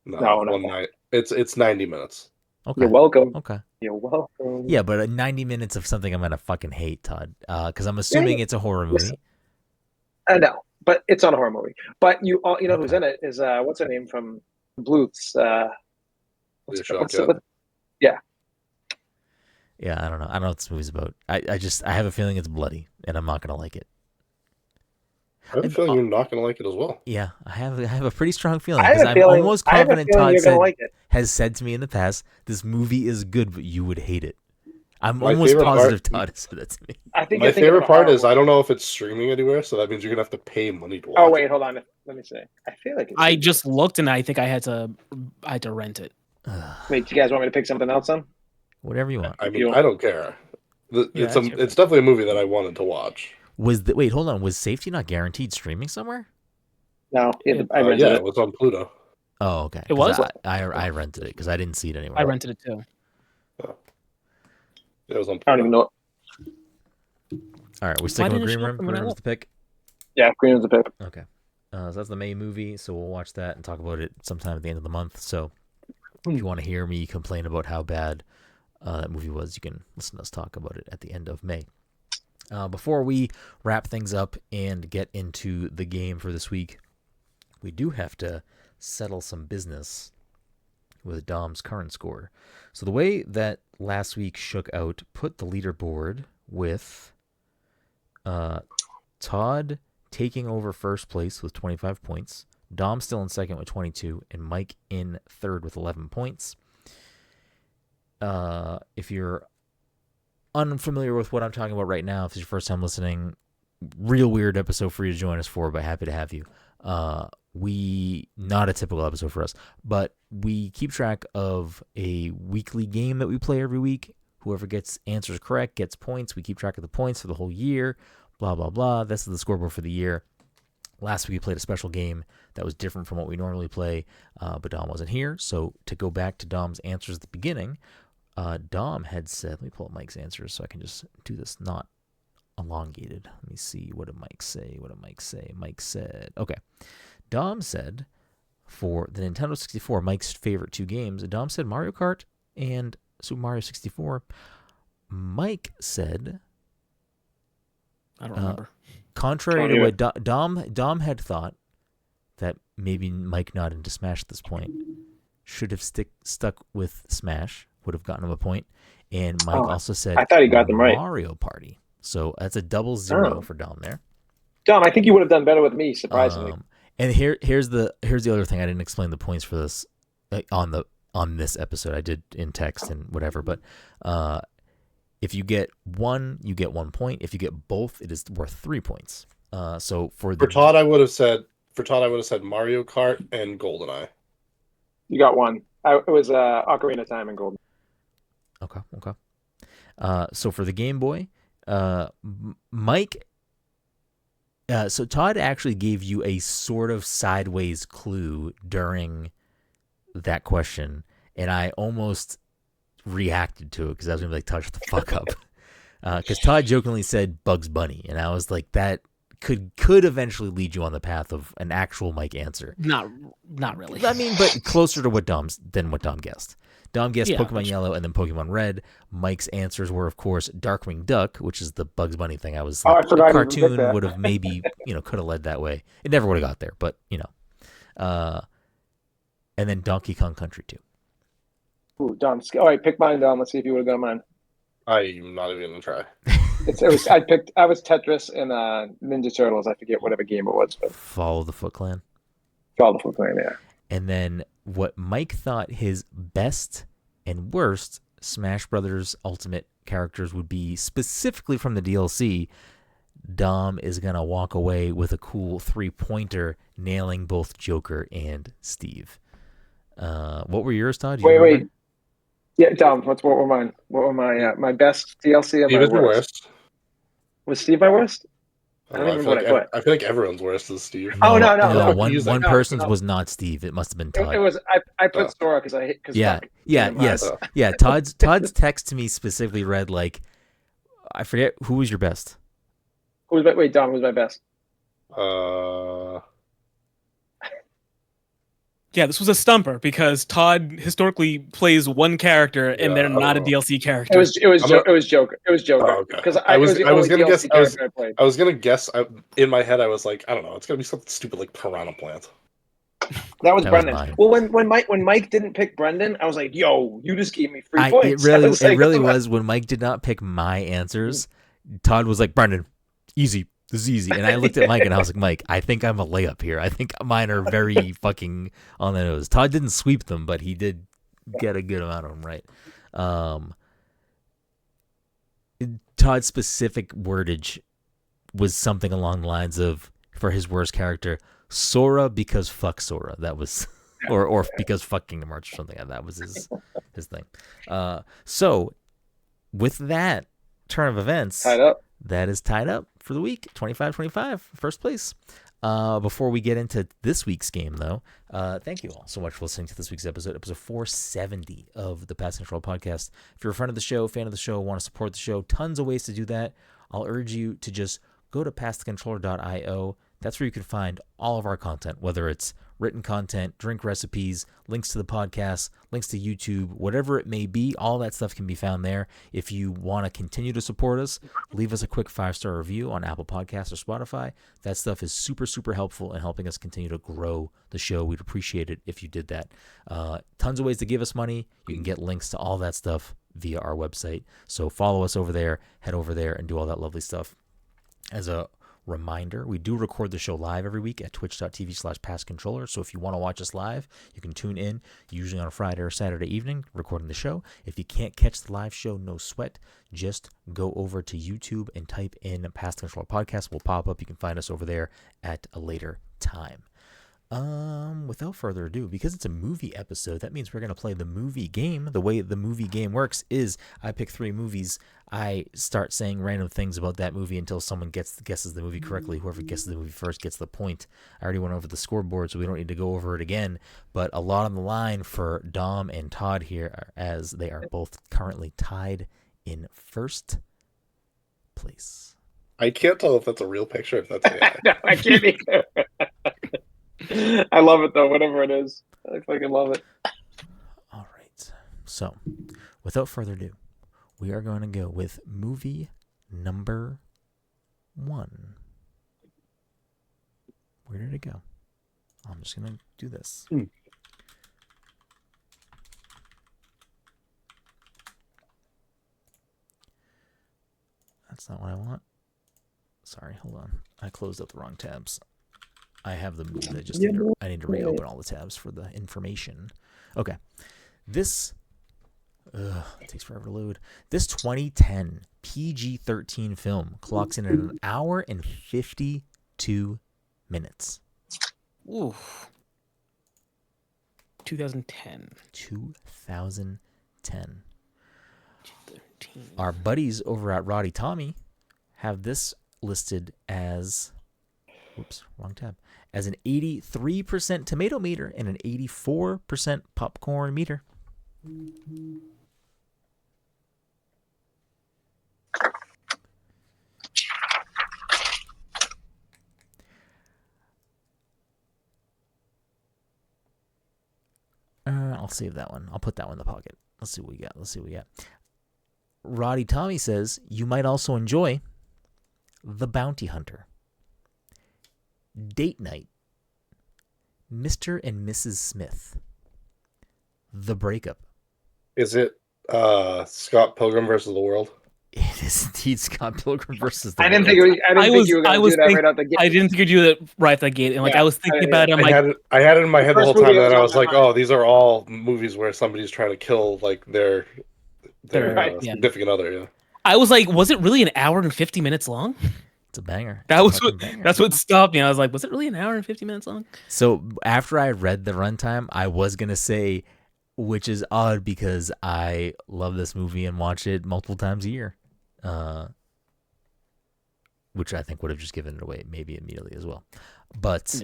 [SPEAKER 3] No, 1 night. It's 90 minutes.
[SPEAKER 1] Okay.
[SPEAKER 4] You're welcome.
[SPEAKER 1] Okay.
[SPEAKER 4] You're welcome.
[SPEAKER 1] Yeah, but 90 minutes of something I'm gonna fucking hate, Todd. Because I'm assuming it's a horror movie.
[SPEAKER 4] Listen, I know, but it's not a horror movie. But you know who's in it is what's her name from Bluth's? Yeah.
[SPEAKER 1] Yeah, I don't know. I don't know what this movie's about. I have a feeling it's bloody, and I'm not gonna like it.
[SPEAKER 3] I have a feeling you're not gonna like it as well.
[SPEAKER 1] Yeah, I have a pretty strong feeling
[SPEAKER 4] I have
[SPEAKER 1] because
[SPEAKER 4] a
[SPEAKER 1] I'm
[SPEAKER 4] feeling-
[SPEAKER 1] almost
[SPEAKER 4] I have a
[SPEAKER 1] confident
[SPEAKER 4] feeling
[SPEAKER 1] Todd
[SPEAKER 4] you're gonna like it.
[SPEAKER 1] has said to me in the past, this movie is good, but you would hate it. I'm
[SPEAKER 3] My
[SPEAKER 1] almost
[SPEAKER 3] favorite
[SPEAKER 1] positive
[SPEAKER 3] part-
[SPEAKER 1] Todd has said that to me.
[SPEAKER 4] I think
[SPEAKER 3] My
[SPEAKER 4] you're thinking of
[SPEAKER 3] favorite
[SPEAKER 4] a
[SPEAKER 3] part
[SPEAKER 4] horror
[SPEAKER 3] is I
[SPEAKER 4] movie.
[SPEAKER 3] don't know if it's streaming anywhere, so that means you're gonna have to pay money to watch
[SPEAKER 4] Oh wait,
[SPEAKER 3] it.
[SPEAKER 4] hold on. Let me see. I feel like it's
[SPEAKER 2] I just looked, and I think I had to rent it.
[SPEAKER 4] Wait, do you guys want me to pick something else on?
[SPEAKER 1] Whatever you want.
[SPEAKER 3] I mean, I don't care.
[SPEAKER 2] Yeah,
[SPEAKER 3] It's
[SPEAKER 2] that's your
[SPEAKER 3] it's definitely a movie that I wanted to watch.
[SPEAKER 1] Wait, hold on. Was Safety not guaranteed streaming somewhere?
[SPEAKER 4] No, I rented
[SPEAKER 3] Yeah,
[SPEAKER 4] it.
[SPEAKER 3] it was on Pluto.
[SPEAKER 1] Oh, okay.
[SPEAKER 2] It was?
[SPEAKER 1] I rented it because I didn't see it anywhere.
[SPEAKER 2] I rented it too.
[SPEAKER 3] It was on Pluto.
[SPEAKER 4] I don't even know.
[SPEAKER 1] All right, we're sticking with
[SPEAKER 2] didn't it
[SPEAKER 1] Green
[SPEAKER 2] show up
[SPEAKER 1] Room.
[SPEAKER 2] when
[SPEAKER 1] Green
[SPEAKER 2] I
[SPEAKER 1] Room's
[SPEAKER 2] looked?
[SPEAKER 1] the pick.
[SPEAKER 4] Yeah, Green was a pick.
[SPEAKER 1] Okay. So that's the May movie, so we'll watch that and talk about it sometime at the end of the month. So if you want to hear me complain about how bad that movie was, you can listen to us talk about it at the end of May. Before we wrap things up and get into the game for this week, we do have to settle some business with Dom's current score. So the way that last week shook out put the leaderboard with Todd taking over first place with 25 points, Dom still in second with 22, and Mike in third with 11 points. If you're unfamiliar with what I'm talking about right now, if it's your first time listening, real weird episode for you to join us for, but happy to have you. Not a typical episode for us, but we keep track of a weekly game that we play every week. Whoever gets answers correct gets points. We keep track of the points for the whole year, blah, blah, blah. This is the scoreboard for the year. Last week we played a special game that was different from what we normally play, but Dom wasn't here. So to go back to Dom's answers at the beginning, Dom had said, let me pull up Mike's answers so I can just do this not elongated. Let me see. What did Mike say? Mike said, okay. Dom said for the Nintendo 64, Mike's favorite two games, Dom said Mario Kart and Super Mario 64. Mike said,
[SPEAKER 2] I don't remember.
[SPEAKER 1] contrary to what Dom had thought, that maybe Mike not into Smash at this point, should have stuck with Smash, would have gotten him a point. And Mike also said
[SPEAKER 4] I thought he got them right.
[SPEAKER 1] Mario Party. So that's a double zero for Dom there.
[SPEAKER 4] Dom, I think you would have done better with me, surprisingly.
[SPEAKER 1] And here's the other thing. I didn't explain the points for this on this episode. I did in text and whatever. But if you get one, you get 1 point. If you get both, it is worth 3 points. So for
[SPEAKER 3] Todd, I would have said Mario Kart and GoldenEye.
[SPEAKER 4] You got one. It was Ocarina of Time and Golden.
[SPEAKER 1] Okay. So for the Game Boy, Mike. So Todd actually gave you a sort of sideways clue during that question, and I almost reacted to it because I was gonna be like, "Touch the fuck up," because Todd jokingly said Bugs Bunny, and I was like, that could eventually lead you on the path of an actual Mike answer.
[SPEAKER 2] Not really.
[SPEAKER 1] I mean, but closer to what Dom guessed. Dom guessed Pokemon Yellow and then Pokemon Red. Mike's answers were, of course, Darkwing Duck, which is the Bugs Bunny thing. I was like, a cartoon would have maybe, could have led that way. It never would have got there, but, and then Donkey Kong Country 2.
[SPEAKER 4] Ooh, Dom. All right, pick mine, Dom. Let's see if you would have got mine.
[SPEAKER 3] I'm not even going to try.
[SPEAKER 4] I was Tetris and Ninja Turtles. I forget whatever game it was. But
[SPEAKER 1] Follow the Foot Clan.
[SPEAKER 4] Follow the Foot Clan, yeah.
[SPEAKER 1] And then what Mike thought his best and worst Smash Brothers Ultimate characters would be specifically from the DLC, Dom is going to walk away with a cool 3-pointer, nailing both Joker and Steve. What were yours, Todd?
[SPEAKER 4] Wait. Yeah, Dom, what were mine? What were my best DLC and my worst? Was Steve my worst? I don't remember what I put.
[SPEAKER 3] I feel like everyone's worst is Steve.
[SPEAKER 1] No. One person's was not Steve. It must have been Todd.
[SPEAKER 4] It was. I put Sora because I hate.
[SPEAKER 1] Yeah. Todd's text to me specifically read like, I forget who was your best.
[SPEAKER 4] Wait, Dom, who's my best?
[SPEAKER 2] Yeah, this was a stumper because Todd historically plays one character and they're not a DLC character.
[SPEAKER 4] It was Joker. It was Joker. Because
[SPEAKER 3] I was gonna guess. I was gonna guess. In my head, I was like, I don't know. It's gonna be something stupid like Piranha Plant.
[SPEAKER 4] That was Brenden. Well, when Mike didn't pick Brenden, I was like, "Yo, you just gave me 3 points."
[SPEAKER 1] It really was when Mike did not pick my answers. Todd was like, "Brenden, easy. This is easy." And I looked at Mike and I was like, "Mike, I think I'm a layup here. I think mine are very fucking on the nose." Todd didn't sweep them, but he did get a good amount of them right. Todd's specific wordage was something along the lines of, for his worst character, Sora because fuck Sora. That was or because fuck Kingdom Hearts or something. That was his thing. So with that turn of events,
[SPEAKER 4] Tied up.
[SPEAKER 1] that is tied up for the week. 25-25, first place. Before we get into this week's game, though, thank you all so much for listening to this week's episode 470 of the Pass Control Podcast. If you're a friend of the show, fan of the show, want to support the show, tons of ways to do that. I'll urge you to just go to passthecontroller.io. That's where you can find all of our content, whether it's written content, drink recipes, links to the podcast, links to YouTube, whatever it may be. All that stuff can be found there. If you want to continue to support us, leave us a quick 5-star review on Apple Podcasts or Spotify. That stuff is super, super helpful in helping us continue to grow the show. We'd appreciate it if you did that. Tons of ways to give us money. You can get links to all that stuff via our website. So follow us over there, head over there, and do all that lovely stuff. As a reminder, we do record the show live every week at twitch.tv/passcontroller. So if you want to watch us live, you can tune in usually on a Friday or Saturday evening recording the show. If you can't catch the live show, no sweat. Just go over to YouTube and type in Pass the Controller Podcast. Will pop up. You can find us over there at a later time. Without further ado, because it's a movie episode, that means we're going to play the movie game. The way the movie game works is I pick 3 movies. I start saying random things about that movie until someone guesses the movie correctly. Whoever guesses the movie first gets the point. I already went over the scoreboard, so we don't need to go over it again. But a lot on the line for Dom and Todd here, as they are both currently tied in first place.
[SPEAKER 3] I can't tell if that's a real picture, if that's AI.
[SPEAKER 4] No, I can't either. I love it though, whatever it is. I fucking love it.
[SPEAKER 1] All right. So, without further ado, we are going to go with movie number 1. Where did it go? I'm just going to do this. That's not what I want. Sorry, hold on. I closed up the wrong tabs. I have the movie. I need to reopen all the tabs for the information. Okay. This it takes forever to load. This 2010 PG-13 film clocks in at 1 hour and 52 minutes.
[SPEAKER 2] Ooh. 2010.
[SPEAKER 1] 2010.
[SPEAKER 2] 13.
[SPEAKER 1] Our buddies over at Roddy Tommy have this listed as, whoops, wrong tab, as an 83% tomato meter and an 84% popcorn meter. I'll save that one. I'll put that one in the pocket. Let's see what we got. Roddy Tommy says you might also enjoy The Bounty Hunter, Date Night, Mr. and Mrs. Smith, The Breakup.
[SPEAKER 3] Is it Scott Pilgrim versus the World?
[SPEAKER 1] It is indeed Scott Pilgrim versus the
[SPEAKER 4] I didn't
[SPEAKER 1] World.
[SPEAKER 4] think you were going to do that right out the gate.
[SPEAKER 2] I didn't think you'd do that right at the gate. And I was thinking about it.
[SPEAKER 3] I had it in my head the whole time, and then I was like,
[SPEAKER 4] oh,
[SPEAKER 3] these are all movies where somebody's trying to kill like their significant other. Yeah.
[SPEAKER 2] I was like, was it really 1 hour and 50 minutes long?
[SPEAKER 1] It's a banger.
[SPEAKER 2] That's what stopped me. I was like, was it really 1 hour and 50 minutes long?
[SPEAKER 1] So after I read the runtime, I was gonna say, which is odd because I love this movie and watch it multiple times a year, which I think would have just given it away maybe immediately as well. But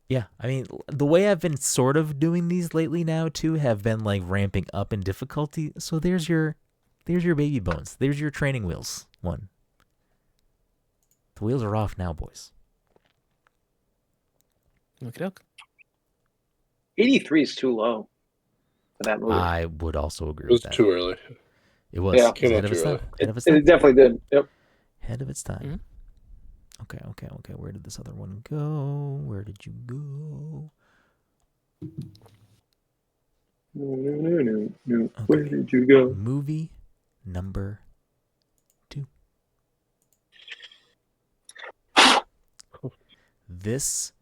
[SPEAKER 1] yeah, I mean, the way I've been sort of doing these lately now too have been like ramping up in difficulty. So there's your baby bones. There's your training wheels. One. The wheels are off now, boys.
[SPEAKER 2] Look it up.
[SPEAKER 4] 83 is too low for that movie.
[SPEAKER 1] I would also agree
[SPEAKER 3] It was
[SPEAKER 1] with that.
[SPEAKER 3] too early.
[SPEAKER 1] It was.
[SPEAKER 4] Yeah.
[SPEAKER 1] It was ahead of its time.
[SPEAKER 4] It definitely did. Yep.
[SPEAKER 1] Ahead of its time.
[SPEAKER 2] Mm-hmm.
[SPEAKER 1] Okay. Where did this other one go? Where did you go?
[SPEAKER 4] No.
[SPEAKER 1] Okay.
[SPEAKER 4] Where did you go?
[SPEAKER 1] Movie number 2. This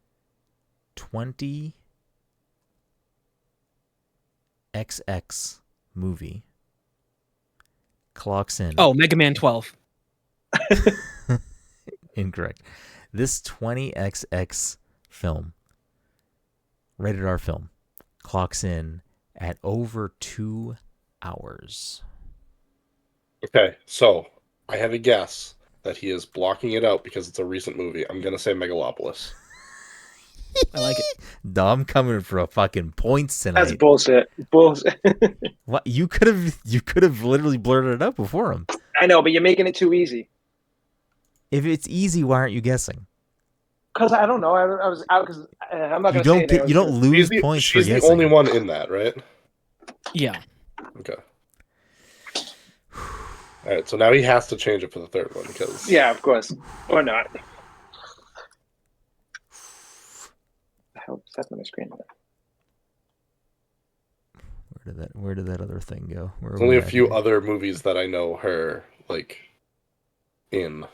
[SPEAKER 1] 20XX movie clocks in.
[SPEAKER 2] Oh, Mega Man 12.
[SPEAKER 1] Incorrect. This 20XX film rated R film, clocks in at over 2 hours.
[SPEAKER 3] Okay, so I have a guess that he is blocking it out because it's a recent movie. I'm gonna say Megalopolis.
[SPEAKER 2] I like it.
[SPEAKER 1] Dom coming for a fucking points tonight.
[SPEAKER 4] That's bullshit. Bullshit.
[SPEAKER 1] What you could have literally blurted it out before him.
[SPEAKER 4] I know, but you're making it too easy.
[SPEAKER 1] If it's easy, why aren't you guessing?
[SPEAKER 4] Because I don't know. I was out because I'm not
[SPEAKER 1] You
[SPEAKER 4] going to say
[SPEAKER 1] don't you don't lose points for
[SPEAKER 3] She's the
[SPEAKER 1] guessing.
[SPEAKER 3] only one in that, right?
[SPEAKER 2] Yeah.
[SPEAKER 3] Okay. All right, so now he has to change it for the third one because
[SPEAKER 4] Yeah, of course. Or not. I hope that's on my screen.
[SPEAKER 1] Where did that other thing go? Where
[SPEAKER 3] there's
[SPEAKER 1] are
[SPEAKER 3] only
[SPEAKER 1] we
[SPEAKER 3] a
[SPEAKER 1] at
[SPEAKER 3] few
[SPEAKER 1] here?
[SPEAKER 3] other movies that I know her like in.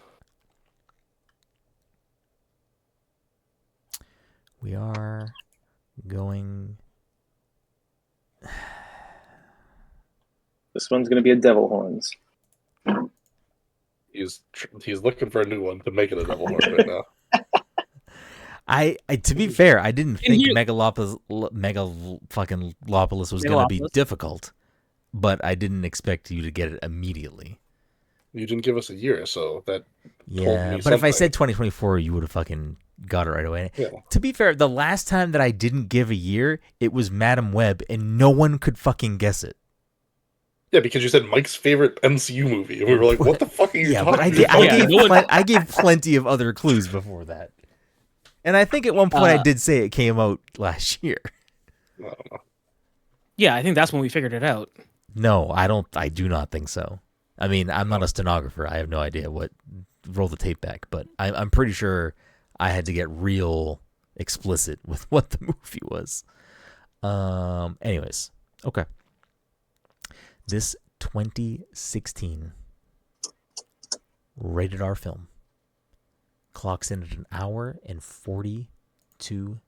[SPEAKER 1] We are going.
[SPEAKER 4] This one's going to be a Devil Horns.
[SPEAKER 3] He's looking for a new one to make it a Devil Horn right now.
[SPEAKER 1] I to be fair, I didn't
[SPEAKER 2] And
[SPEAKER 1] think
[SPEAKER 2] you-
[SPEAKER 1] Megalopolis was going to be
[SPEAKER 2] Megalopolis?
[SPEAKER 1] difficult, but I didn't expect you to get it immediately.
[SPEAKER 3] You didn't give us a year, so that
[SPEAKER 1] Yeah,
[SPEAKER 3] me
[SPEAKER 1] but if I
[SPEAKER 3] something.
[SPEAKER 1] said 2024, you would have fucking got it right away.
[SPEAKER 3] Yeah.
[SPEAKER 1] To be fair, the last time that I didn't give a year, it was Madam Web, and no one could fucking guess it.
[SPEAKER 3] Yeah, because you said Mike's favorite MCU movie, and we were like, "What the fuck are you
[SPEAKER 1] Yeah,
[SPEAKER 3] talking
[SPEAKER 1] but I
[SPEAKER 3] about?"
[SPEAKER 1] gave I gave plenty of other clues before that, and I think at one point I did say it came out last year.
[SPEAKER 3] I don't know.
[SPEAKER 2] Yeah, I think that's when we figured it out.
[SPEAKER 1] No, I don't. I do not think so. I mean, I'm not a stenographer. I have no idea what. Roll the tape back, but I'm pretty sure I had to get real explicit with what the movie was. Anyways, okay. This 2016 rated R film clocks in at 1 hour and 42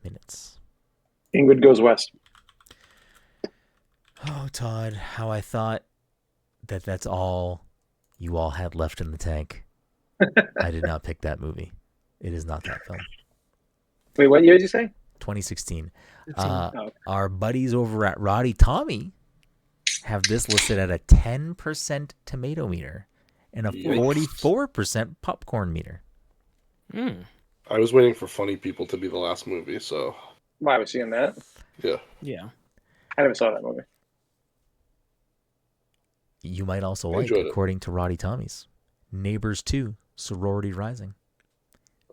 [SPEAKER 1] minutes.
[SPEAKER 4] Ingrid Goes West.
[SPEAKER 1] Oh, Todd, how I thought that's all you all had left in the tank. I did not pick that movie. It is not that film.
[SPEAKER 4] Wait, what year did you say?
[SPEAKER 1] 2016.
[SPEAKER 4] Oh.
[SPEAKER 1] Our buddies over at Roddy Tommy have this listed at a 10% tomato meter and a
[SPEAKER 3] Yikes.
[SPEAKER 1] 44% popcorn meter.
[SPEAKER 2] Mm.
[SPEAKER 3] I was waiting for Funny People to be the last movie, so
[SPEAKER 4] Why was seeing that?
[SPEAKER 3] yeah.
[SPEAKER 2] Yeah.
[SPEAKER 4] I never saw that movie.
[SPEAKER 1] You might also
[SPEAKER 3] I
[SPEAKER 1] like,
[SPEAKER 3] enjoyed it.
[SPEAKER 1] according to Roddy Tommy's, Neighbors 2, Sorority Rising.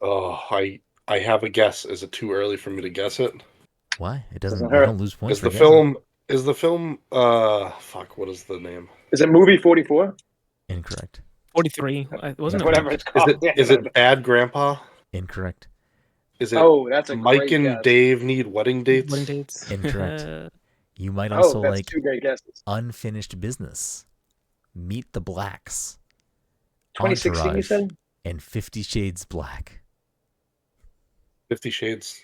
[SPEAKER 3] Oh, I have a guess. Is it too early for me to guess it?
[SPEAKER 1] Why? It doesn't.
[SPEAKER 4] Doesn't
[SPEAKER 1] You
[SPEAKER 4] hurt.
[SPEAKER 1] don't lose points
[SPEAKER 3] Is
[SPEAKER 1] for
[SPEAKER 3] the
[SPEAKER 1] guessing.
[SPEAKER 3] film? Is the film? Fuck. What is the name?
[SPEAKER 4] Is it movie 44?
[SPEAKER 1] Incorrect.
[SPEAKER 2] 43. Wasn't it?
[SPEAKER 4] Whatever it's
[SPEAKER 3] Is
[SPEAKER 4] called.
[SPEAKER 3] it? Is it Bad Grandpa?
[SPEAKER 1] Incorrect.
[SPEAKER 3] Is it?
[SPEAKER 4] Oh, that's a
[SPEAKER 3] Mike
[SPEAKER 4] great
[SPEAKER 3] and
[SPEAKER 4] guess.
[SPEAKER 3] Dave need wedding dates.
[SPEAKER 2] Wedding dates?
[SPEAKER 1] Incorrect. You might
[SPEAKER 4] Oh,
[SPEAKER 1] also
[SPEAKER 4] that's
[SPEAKER 1] like
[SPEAKER 4] two great guesses.
[SPEAKER 1] Unfinished Business, Meet the Blacks,
[SPEAKER 4] 2016, you
[SPEAKER 1] Entourage,
[SPEAKER 4] said?
[SPEAKER 1] and 50 Shades Black.
[SPEAKER 3] 50 Shades.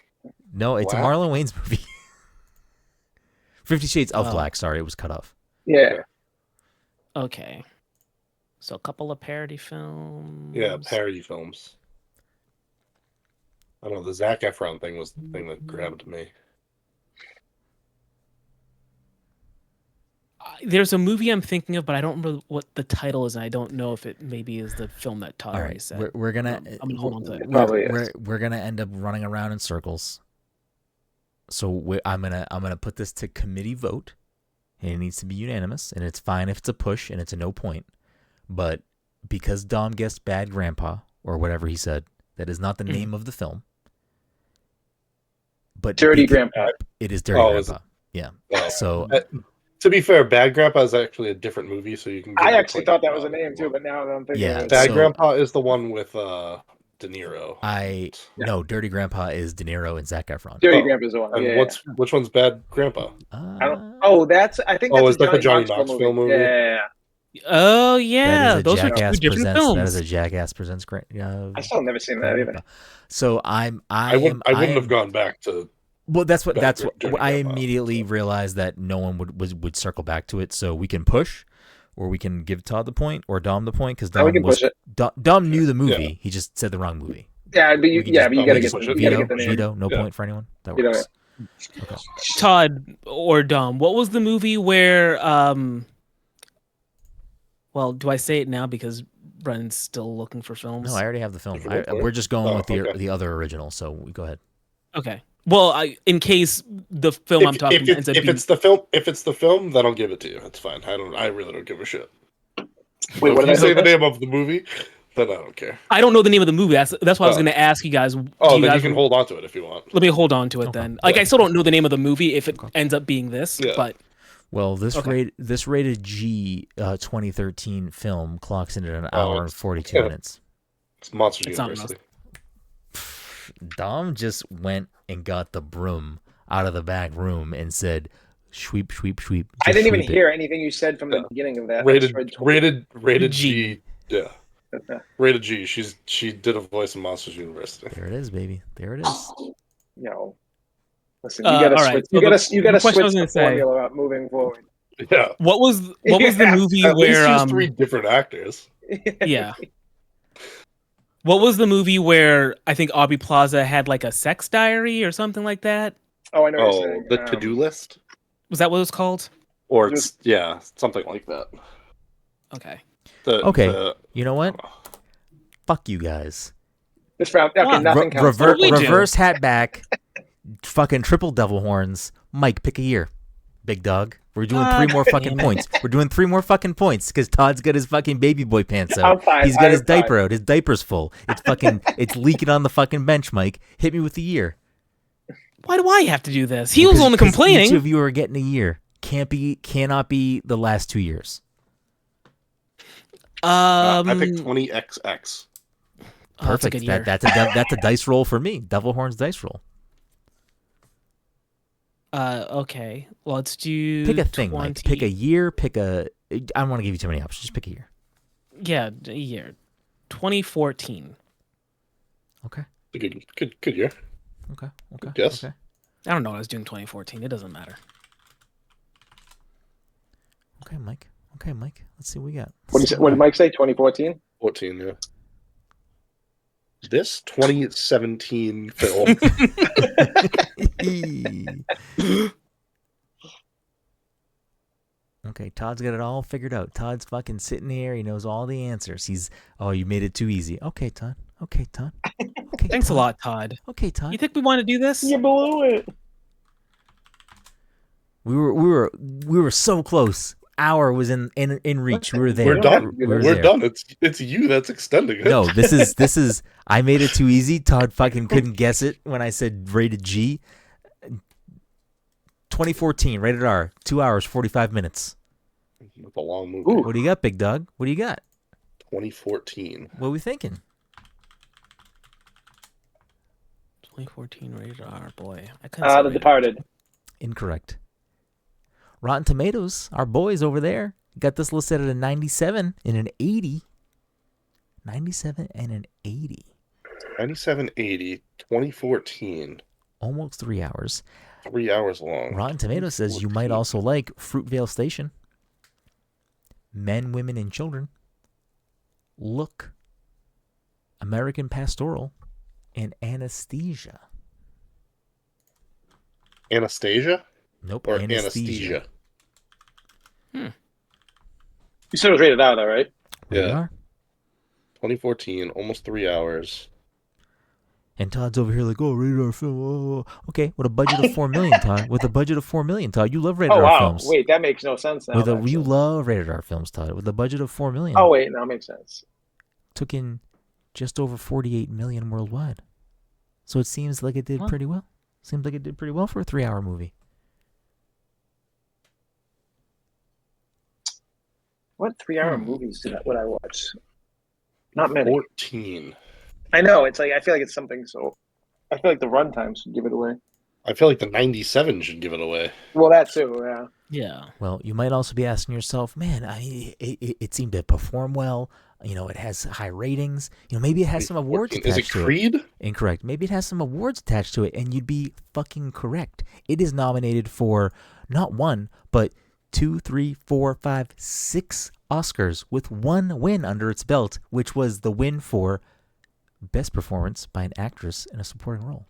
[SPEAKER 1] No, it's
[SPEAKER 3] Black?
[SPEAKER 1] a Marlon Wayans movie. 50 Shades of
[SPEAKER 2] Oh.
[SPEAKER 1] Black. Sorry, it was cut off.
[SPEAKER 4] Yeah.
[SPEAKER 2] Okay. So a couple of parody films.
[SPEAKER 3] Yeah, parody films. I don't know. The Zac Efron thing was the thing that grabbed me.
[SPEAKER 2] There's a movie I'm thinking of, but I don't remember what the title is, and I don't know if it maybe is the film that Todd
[SPEAKER 1] All
[SPEAKER 2] already
[SPEAKER 1] right,
[SPEAKER 2] said.
[SPEAKER 1] we're gonna
[SPEAKER 2] I'm gonna hold on to it.
[SPEAKER 4] Probably is.
[SPEAKER 1] we're gonna end up running around in circles. So I'm gonna put this to committee vote, and it needs to be unanimous, and it's fine if it's a push and it's a no point. But because Dom guessed Bad Grandpa or whatever he said, that is not the name of the film. But
[SPEAKER 4] Dirty
[SPEAKER 1] because-
[SPEAKER 4] Grandpa.
[SPEAKER 1] It is Dirty
[SPEAKER 3] Oh, is
[SPEAKER 1] Grandpa. Yeah.
[SPEAKER 3] Oh.
[SPEAKER 1] So
[SPEAKER 3] To be fair, Bad Grandpa is actually a different movie, so you can. give
[SPEAKER 4] I
[SPEAKER 3] it a
[SPEAKER 4] actually
[SPEAKER 3] point
[SPEAKER 4] thought that
[SPEAKER 3] if
[SPEAKER 4] was a
[SPEAKER 3] you
[SPEAKER 4] name
[SPEAKER 3] want.
[SPEAKER 4] too, but now I'm thinking
[SPEAKER 1] Yeah,
[SPEAKER 4] of it.
[SPEAKER 3] Bad
[SPEAKER 1] so-
[SPEAKER 3] Grandpa is the one with De Niro.
[SPEAKER 1] no, Dirty Grandpa is De Niro and Zac Efron.
[SPEAKER 4] Dirty
[SPEAKER 3] Oh,
[SPEAKER 4] Grandpa's the one.
[SPEAKER 3] And
[SPEAKER 4] Yeah.
[SPEAKER 3] which one's Bad Grandpa?
[SPEAKER 4] I don't. Oh, I think
[SPEAKER 3] Oh,
[SPEAKER 4] that's
[SPEAKER 3] is that the Johnny Knoxville movie?
[SPEAKER 4] Yeah.
[SPEAKER 2] Oh yeah,
[SPEAKER 1] that is a
[SPEAKER 2] those are
[SPEAKER 1] Jackass
[SPEAKER 2] two different
[SPEAKER 1] presents.
[SPEAKER 2] films.
[SPEAKER 1] That is a Jackass presents.
[SPEAKER 4] I still never seen that either.
[SPEAKER 1] So I
[SPEAKER 3] wouldn't have gone back to.
[SPEAKER 1] Well, that's
[SPEAKER 3] Dirty
[SPEAKER 1] what I
[SPEAKER 3] Grandpa.
[SPEAKER 1] immediately realized that no one would circle back to it. So we can push, or we can give Todd the point or Dom the point because
[SPEAKER 4] No, we can push it.
[SPEAKER 1] Dom knew the movie.
[SPEAKER 3] Yeah.
[SPEAKER 1] He just said the wrong movie.
[SPEAKER 4] Yeah, but you
[SPEAKER 1] We can
[SPEAKER 4] gotta
[SPEAKER 1] just
[SPEAKER 4] get
[SPEAKER 3] push
[SPEAKER 4] you
[SPEAKER 3] it.
[SPEAKER 4] gotta get the name.
[SPEAKER 1] Veto, no
[SPEAKER 3] Yeah.
[SPEAKER 1] point for anyone. That
[SPEAKER 4] Veto
[SPEAKER 1] works.
[SPEAKER 2] Todd or Dom, what was the movie where well, do I say it now because Brendan's still looking for films?
[SPEAKER 1] No, I already have the film.
[SPEAKER 3] You can wait for it.
[SPEAKER 1] We're just going with
[SPEAKER 3] okay.
[SPEAKER 1] the other original. So go ahead.
[SPEAKER 2] Okay. Well, in case the film I'm talking about ends up being...
[SPEAKER 3] if it's the film, then I'll give it to you. It's fine. I really don't give a shit.
[SPEAKER 4] Wait, what
[SPEAKER 3] if
[SPEAKER 4] did I
[SPEAKER 3] you say the
[SPEAKER 4] say?
[SPEAKER 3] name of the movie, then I don't care.
[SPEAKER 2] I don't know the name of the movie. That's why I was going to ask you guys.
[SPEAKER 3] Oh, then you can hold on to it if you want.
[SPEAKER 2] Let me hold on to it then. Like, I still don't know the name of the movie if it ends up being this, but...
[SPEAKER 1] Well, this rated G 2013 film clocks in at an hour and 42 minutes.
[SPEAKER 3] It's Monsters University.
[SPEAKER 1] Dom just went and got the broom out of the back room and said, "Sweep, sweep, sweep."
[SPEAKER 4] I didn't even hear anything you said from the beginning of that.
[SPEAKER 3] Rated G. Yeah. Rated G. She did a voice in Monsters University.
[SPEAKER 1] There it is, baby. There it is.
[SPEAKER 4] Listen, you gotta switch. You gotta switch the formula about moving forward.
[SPEAKER 3] Yeah.
[SPEAKER 2] What was the movie
[SPEAKER 3] at
[SPEAKER 2] where
[SPEAKER 3] least use 3 different actors?
[SPEAKER 2] Yeah. What was the movie where I think Aubrey Plaza had like a sex diary or something like that?
[SPEAKER 4] Oh, I know. What you're saying.
[SPEAKER 3] The to-do list.
[SPEAKER 2] Was that what it was called?
[SPEAKER 3] Or something like that.
[SPEAKER 2] Okay.
[SPEAKER 1] You know what? Fuck you guys.
[SPEAKER 4] This round, okay, nothing counts.
[SPEAKER 1] Reverse hat back. Fucking triple devil horns. Mike, pick a year. Big dog. We're doing 3 more fucking points. We're doing 3 more fucking points because Todd's got his fucking baby boy pants out. He's got his diaper out. His diaper's full. It's leaking on the fucking bench, Mike. Hit me with the year.
[SPEAKER 2] Why do I have to do this? He was only complaining.
[SPEAKER 1] Each of you are getting a year. Cannot be the last 2 years.
[SPEAKER 3] I picked 20XX.
[SPEAKER 1] Perfect. That's a dice roll for me. Devil horns dice roll.
[SPEAKER 2] Okay. Well, let's do.
[SPEAKER 1] Pick a thing, Mike. Pick a year. I don't want to give you too many options. Just pick a year.
[SPEAKER 2] Yeah, a year. 2014.
[SPEAKER 1] Okay.
[SPEAKER 3] Good year.
[SPEAKER 1] Okay.
[SPEAKER 3] Yes.
[SPEAKER 1] Okay.
[SPEAKER 2] I don't know what I was doing 2014. It doesn't matter.
[SPEAKER 1] Okay, Mike. Let's see what we got.
[SPEAKER 4] What did Mike say? 2014?
[SPEAKER 3] 14, yeah. This 2017 film.
[SPEAKER 1] Okay, Todd's got it all figured out. Todd's fucking sitting here. He knows all the answers. You made it too easy. Okay, Todd. Okay,
[SPEAKER 2] Thanks a lot, Todd.
[SPEAKER 1] Okay, Todd.
[SPEAKER 2] You think we want to do this?
[SPEAKER 4] You blew it.
[SPEAKER 1] We were so close. Hour was in reach. We were there.
[SPEAKER 3] We're done.
[SPEAKER 1] We're
[SPEAKER 3] done. It's you that's extending it.
[SPEAKER 1] No, this is. I made it too easy. Todd fucking couldn't guess it when I said rated G. 2014, rated R. 2 hours, 45 minutes.
[SPEAKER 3] That's a long movie.
[SPEAKER 1] Ooh. What do you got, big dog? What do you got?
[SPEAKER 3] 2014.
[SPEAKER 1] What are we thinking?
[SPEAKER 2] 2014 rated R. Boy, I couldn't.
[SPEAKER 4] The Departed.
[SPEAKER 1] Incorrect. Rotten Tomatoes, our boys over there, got this listed at a 97 and an 80. 97 and an 80.
[SPEAKER 3] 97, 80, 2014.
[SPEAKER 1] Almost 3 hours.
[SPEAKER 3] 3 hours long.
[SPEAKER 1] Rotten Tomatoes says you might also like Fruitvale Station, Men, Women, and Children, Look, American Pastoral, and Anesthesia.
[SPEAKER 3] Anastasia?
[SPEAKER 1] Nope.
[SPEAKER 3] Or
[SPEAKER 1] Anesthesia.
[SPEAKER 4] You said it was rated R, though, right?
[SPEAKER 3] Yeah. 2014, almost 3 hours.
[SPEAKER 1] And Todd's over here like, oh, rated R film. Oh. Okay, with a budget of $4 million, Todd. With a budget of $4 million, Todd. You love rated R films.
[SPEAKER 4] Wait, that makes no sense now.
[SPEAKER 1] You love rated R films, Todd. With a budget of $4 million.
[SPEAKER 4] Oh, wait, now it makes sense.
[SPEAKER 1] Took in just over $48 million worldwide. So it seems like it did pretty well. Seems like it did pretty well for a 3-hour movie.
[SPEAKER 4] What 3-hour movies would I watch? Not many.
[SPEAKER 3] 14.
[SPEAKER 4] I know. It's like I feel like it's something. So I feel like the runtime should give it away.
[SPEAKER 3] I feel like the 97 should give it away.
[SPEAKER 4] Well, that too. Yeah.
[SPEAKER 2] Yeah.
[SPEAKER 1] Well, you might also be asking yourself, man, it seemed to perform well. It has high ratings. Maybe it has some awards attached to it.
[SPEAKER 3] Is it Creed?
[SPEAKER 1] Incorrect. Maybe it has some awards attached to it, and you'd be fucking correct. It is nominated for not 1, but 2, 3, 4, 5, 6 Oscars with 1 win under its belt, which was the win for Best Performance by an Actress in a Supporting Role.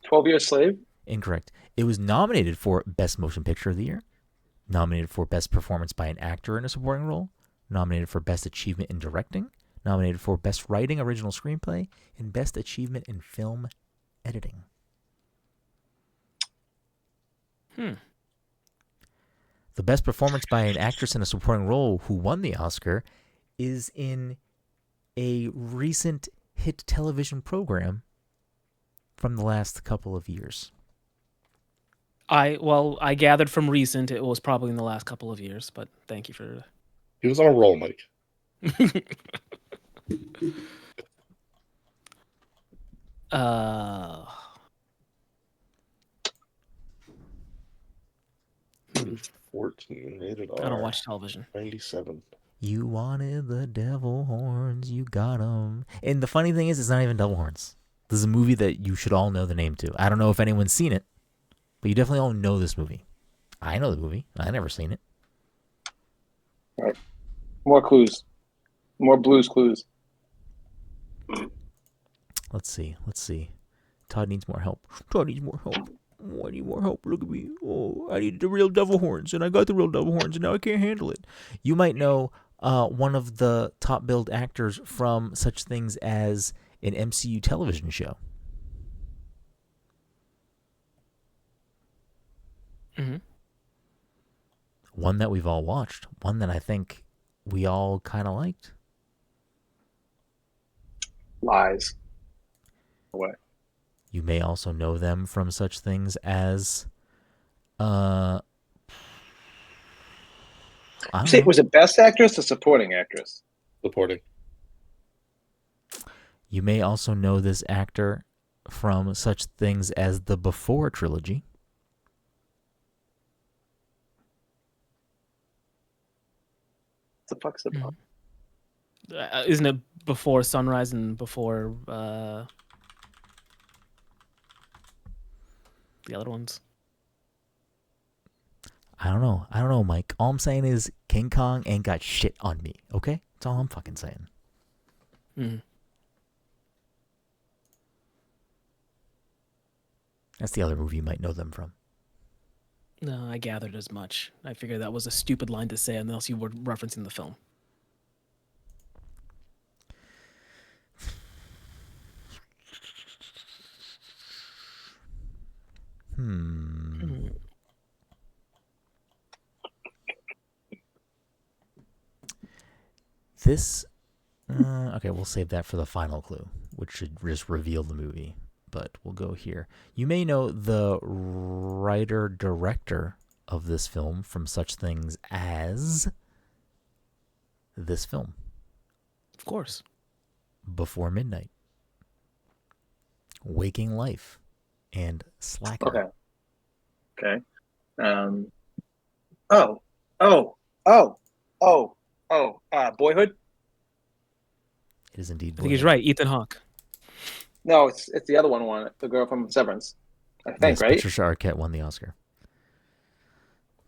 [SPEAKER 4] 12 Years Slave?
[SPEAKER 1] Incorrect. It was nominated for Best Motion Picture of the Year, nominated for Best Performance by an Actor in a Supporting Role, nominated for Best Achievement in Directing, nominated for Best Writing Original Screenplay, and Best Achievement in Film Editing. The Best Performance by an Actress in a Supporting Role who won the Oscar is in a recent hit television program from the last couple of years.
[SPEAKER 2] I gathered from recent it was probably in the last couple of years, but thank you for.
[SPEAKER 3] He was on a roll, Mike.
[SPEAKER 2] uh
[SPEAKER 3] 14, rated R.
[SPEAKER 2] I don't watch television.
[SPEAKER 3] 97.
[SPEAKER 1] You wanted the devil horns, you got 'em. And the funny thing is, it's not even devil horns. This is a movie that you should all know the name to. I don't know if anyone's seen it, but you definitely all know this movie. I know the movie. I never seen it.
[SPEAKER 4] All right. More clues. More Blues Clues.
[SPEAKER 1] Let's see. Todd needs more help. I need more help. Look at me. Oh, I need the real devil horns, and I got the real devil horns, and now I can't handle it. You might know one of the top billed actors from such things as an MCU television show.
[SPEAKER 2] Mm-hmm.
[SPEAKER 1] One that we've all watched. One that I think we all kind of liked.
[SPEAKER 4] Lies. What?
[SPEAKER 1] You may also know them from such things as I don't
[SPEAKER 4] Say,
[SPEAKER 1] know.
[SPEAKER 4] was it Best Actress or Supporting Actress?
[SPEAKER 3] Supporting.
[SPEAKER 1] You may also know this actor from such things as the Before trilogy.
[SPEAKER 4] What the fuck's it about?
[SPEAKER 2] Isn't it Before Sunrise and before the other ones?
[SPEAKER 1] I don't know, Mike. All I'm saying is King Kong ain't got shit on me, okay? That's all I'm fucking saying.
[SPEAKER 2] Mm.
[SPEAKER 1] That's the other movie you might know them from.
[SPEAKER 2] No, I gathered as much. I figured that was a stupid line to say unless you were referencing the film. This, okay, we'll save that for the final clue, which should just reveal the movie. But we'll go here. You may know the writer-director of this film from such things as this film. Of course.
[SPEAKER 1] Before Midnight, Waking Life, and Slacker.
[SPEAKER 4] Okay. Boyhood?
[SPEAKER 1] It is indeed.
[SPEAKER 2] I think he's right. Ethan Hawke.
[SPEAKER 4] No, it's the other one, the girl from Severance. I think,
[SPEAKER 1] yes,
[SPEAKER 4] right?
[SPEAKER 1] Patricia Arquette won the Oscar.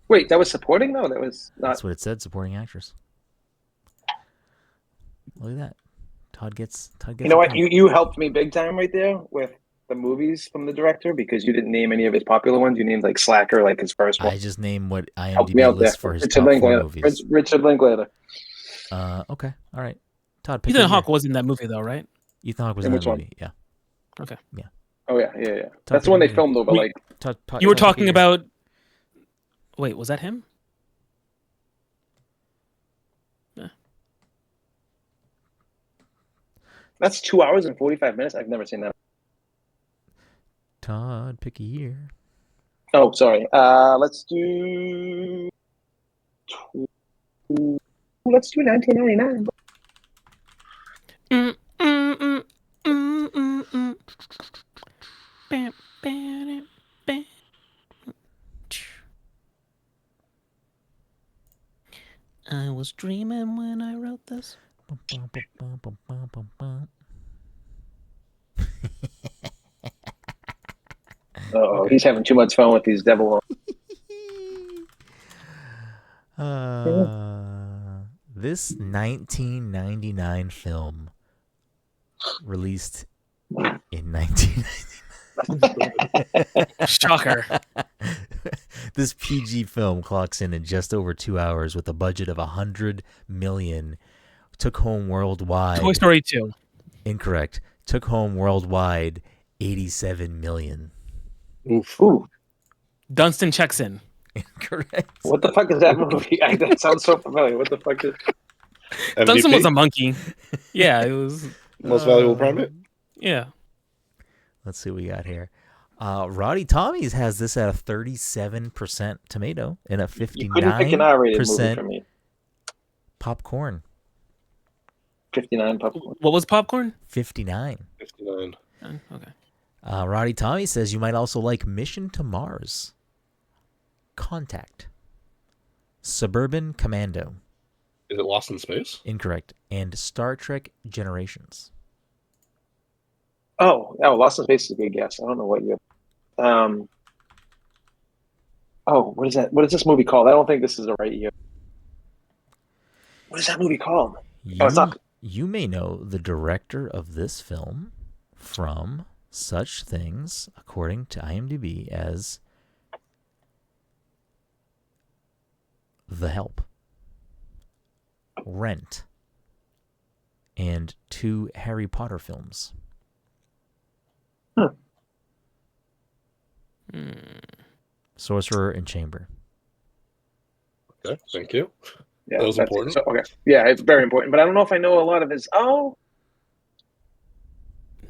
[SPEAKER 4] Wait, that was supporting? No, that was not.
[SPEAKER 1] That's what it said, supporting actress. Look at that. Todd gets.
[SPEAKER 4] You know what? You helped me big time right there with the movies from the director because you didn't name any of his popular ones. You named like Slacker, like his first one.
[SPEAKER 1] I just named what
[SPEAKER 4] Helped me
[SPEAKER 1] IMDb
[SPEAKER 4] out
[SPEAKER 1] lists
[SPEAKER 4] there.
[SPEAKER 1] for his
[SPEAKER 4] Richard
[SPEAKER 1] top 4
[SPEAKER 4] Linklater.
[SPEAKER 1] movies.
[SPEAKER 4] Richard Linklater.
[SPEAKER 1] Okay. All right. Todd, pick
[SPEAKER 2] Ethan
[SPEAKER 1] a
[SPEAKER 2] Hawke
[SPEAKER 1] year.
[SPEAKER 2] was in that movie, though, right?
[SPEAKER 1] Ethan Hawke was
[SPEAKER 4] In
[SPEAKER 1] in
[SPEAKER 4] which
[SPEAKER 1] that
[SPEAKER 4] one?
[SPEAKER 1] movie. Yeah.
[SPEAKER 2] Okay.
[SPEAKER 1] Yeah.
[SPEAKER 4] Oh yeah.
[SPEAKER 1] Todd,
[SPEAKER 4] That's the one
[SPEAKER 1] pick
[SPEAKER 4] they
[SPEAKER 1] a
[SPEAKER 4] filmed over. Like
[SPEAKER 1] Todd,
[SPEAKER 2] You were
[SPEAKER 1] Todd, pick a
[SPEAKER 2] talking
[SPEAKER 1] year.
[SPEAKER 2] about. Wait, was that him?
[SPEAKER 4] that's 2 hours and 45 minutes. I've never seen that.
[SPEAKER 1] Todd, pick a year.
[SPEAKER 4] Oh, sorry. Let's do 1999.
[SPEAKER 2] I was dreaming when I wrote this.
[SPEAKER 4] Oh, he's having too much fun with these devil.
[SPEAKER 1] This 1999 film released in 1999.
[SPEAKER 2] Shocker.
[SPEAKER 1] This PG film clocks in just over 2 hours with a budget of $100 million. Took home worldwide.
[SPEAKER 2] Toy Story 2.
[SPEAKER 1] Incorrect. Took home worldwide $87 million.
[SPEAKER 4] Ooh.
[SPEAKER 2] Dunstan checks in.
[SPEAKER 1] Incorrect.
[SPEAKER 4] What the fuck is that movie? That sounds so familiar. What the fuck is?
[SPEAKER 2] Dunstan
[SPEAKER 3] MVP?
[SPEAKER 2] was a monkey. Yeah, it was.
[SPEAKER 3] Most valuable primate?
[SPEAKER 2] Yeah.
[SPEAKER 1] Let's see what we got here. Roddy Tommy's has this at a 37% tomato and a
[SPEAKER 4] You couldn't pick an R-rated movie for
[SPEAKER 1] 59%
[SPEAKER 4] me.
[SPEAKER 1] popcorn.
[SPEAKER 4] 59 popcorn.
[SPEAKER 2] What was popcorn?
[SPEAKER 1] 59.
[SPEAKER 3] 59.
[SPEAKER 2] Okay.
[SPEAKER 1] Roddy Tommy says you might also like Mission to Mars, Contact, Suburban Commando.
[SPEAKER 3] Is it Lost in Space?
[SPEAKER 1] Incorrect. And Star Trek Generations.
[SPEAKER 4] Oh, Lost in Space is a good guess. I don't know what you. What is that? What is this movie called? I don't think this is the right year. What is that movie called? It's not.
[SPEAKER 1] You may know the director of this film from such things, according to IMDb, as The Help, Rent, and 2 Harry Potter films. Sorcerer and Chamber.
[SPEAKER 3] Okay, thank you.
[SPEAKER 4] Yeah,
[SPEAKER 3] That was
[SPEAKER 4] that's
[SPEAKER 3] important.
[SPEAKER 4] So, okay. Yeah, it's very important. But I don't know if I know a lot of his.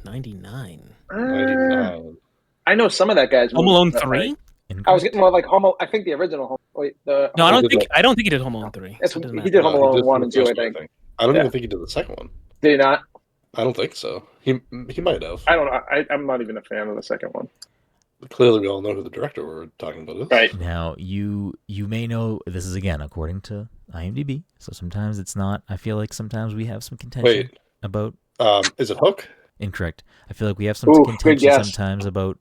[SPEAKER 2] 99.
[SPEAKER 3] 99.
[SPEAKER 4] I know some of that guy's.
[SPEAKER 2] Home
[SPEAKER 4] movies,
[SPEAKER 2] Alone
[SPEAKER 4] but,
[SPEAKER 2] 3?
[SPEAKER 4] like, I was getting more like Home. I think the original Home. Wait,
[SPEAKER 2] No, I don't think he did Home Alone 3.
[SPEAKER 4] That's
[SPEAKER 2] So it
[SPEAKER 4] what,
[SPEAKER 2] doesn't
[SPEAKER 4] he
[SPEAKER 2] matter.
[SPEAKER 4] did Home
[SPEAKER 3] He
[SPEAKER 4] Alone
[SPEAKER 3] did
[SPEAKER 4] 1
[SPEAKER 3] the
[SPEAKER 4] and 2. I
[SPEAKER 3] first one,
[SPEAKER 4] think.
[SPEAKER 3] I don't
[SPEAKER 4] Yeah.
[SPEAKER 3] even think he did the second one.
[SPEAKER 4] Did he not?
[SPEAKER 3] I don't think so. He might have.
[SPEAKER 4] I don't know. I'm not even a fan of the second one.
[SPEAKER 3] Clearly, we all know who the director we're talking about is.
[SPEAKER 4] Right.
[SPEAKER 1] Now, you may know, this is again according to IMDb, so sometimes it's not. I feel like sometimes we have some contention
[SPEAKER 3] Wait.
[SPEAKER 1] about.
[SPEAKER 3] Is it Hook?
[SPEAKER 1] Incorrect. I feel like we have some
[SPEAKER 4] Ooh, good
[SPEAKER 1] contention
[SPEAKER 4] guess.
[SPEAKER 1] sometimes about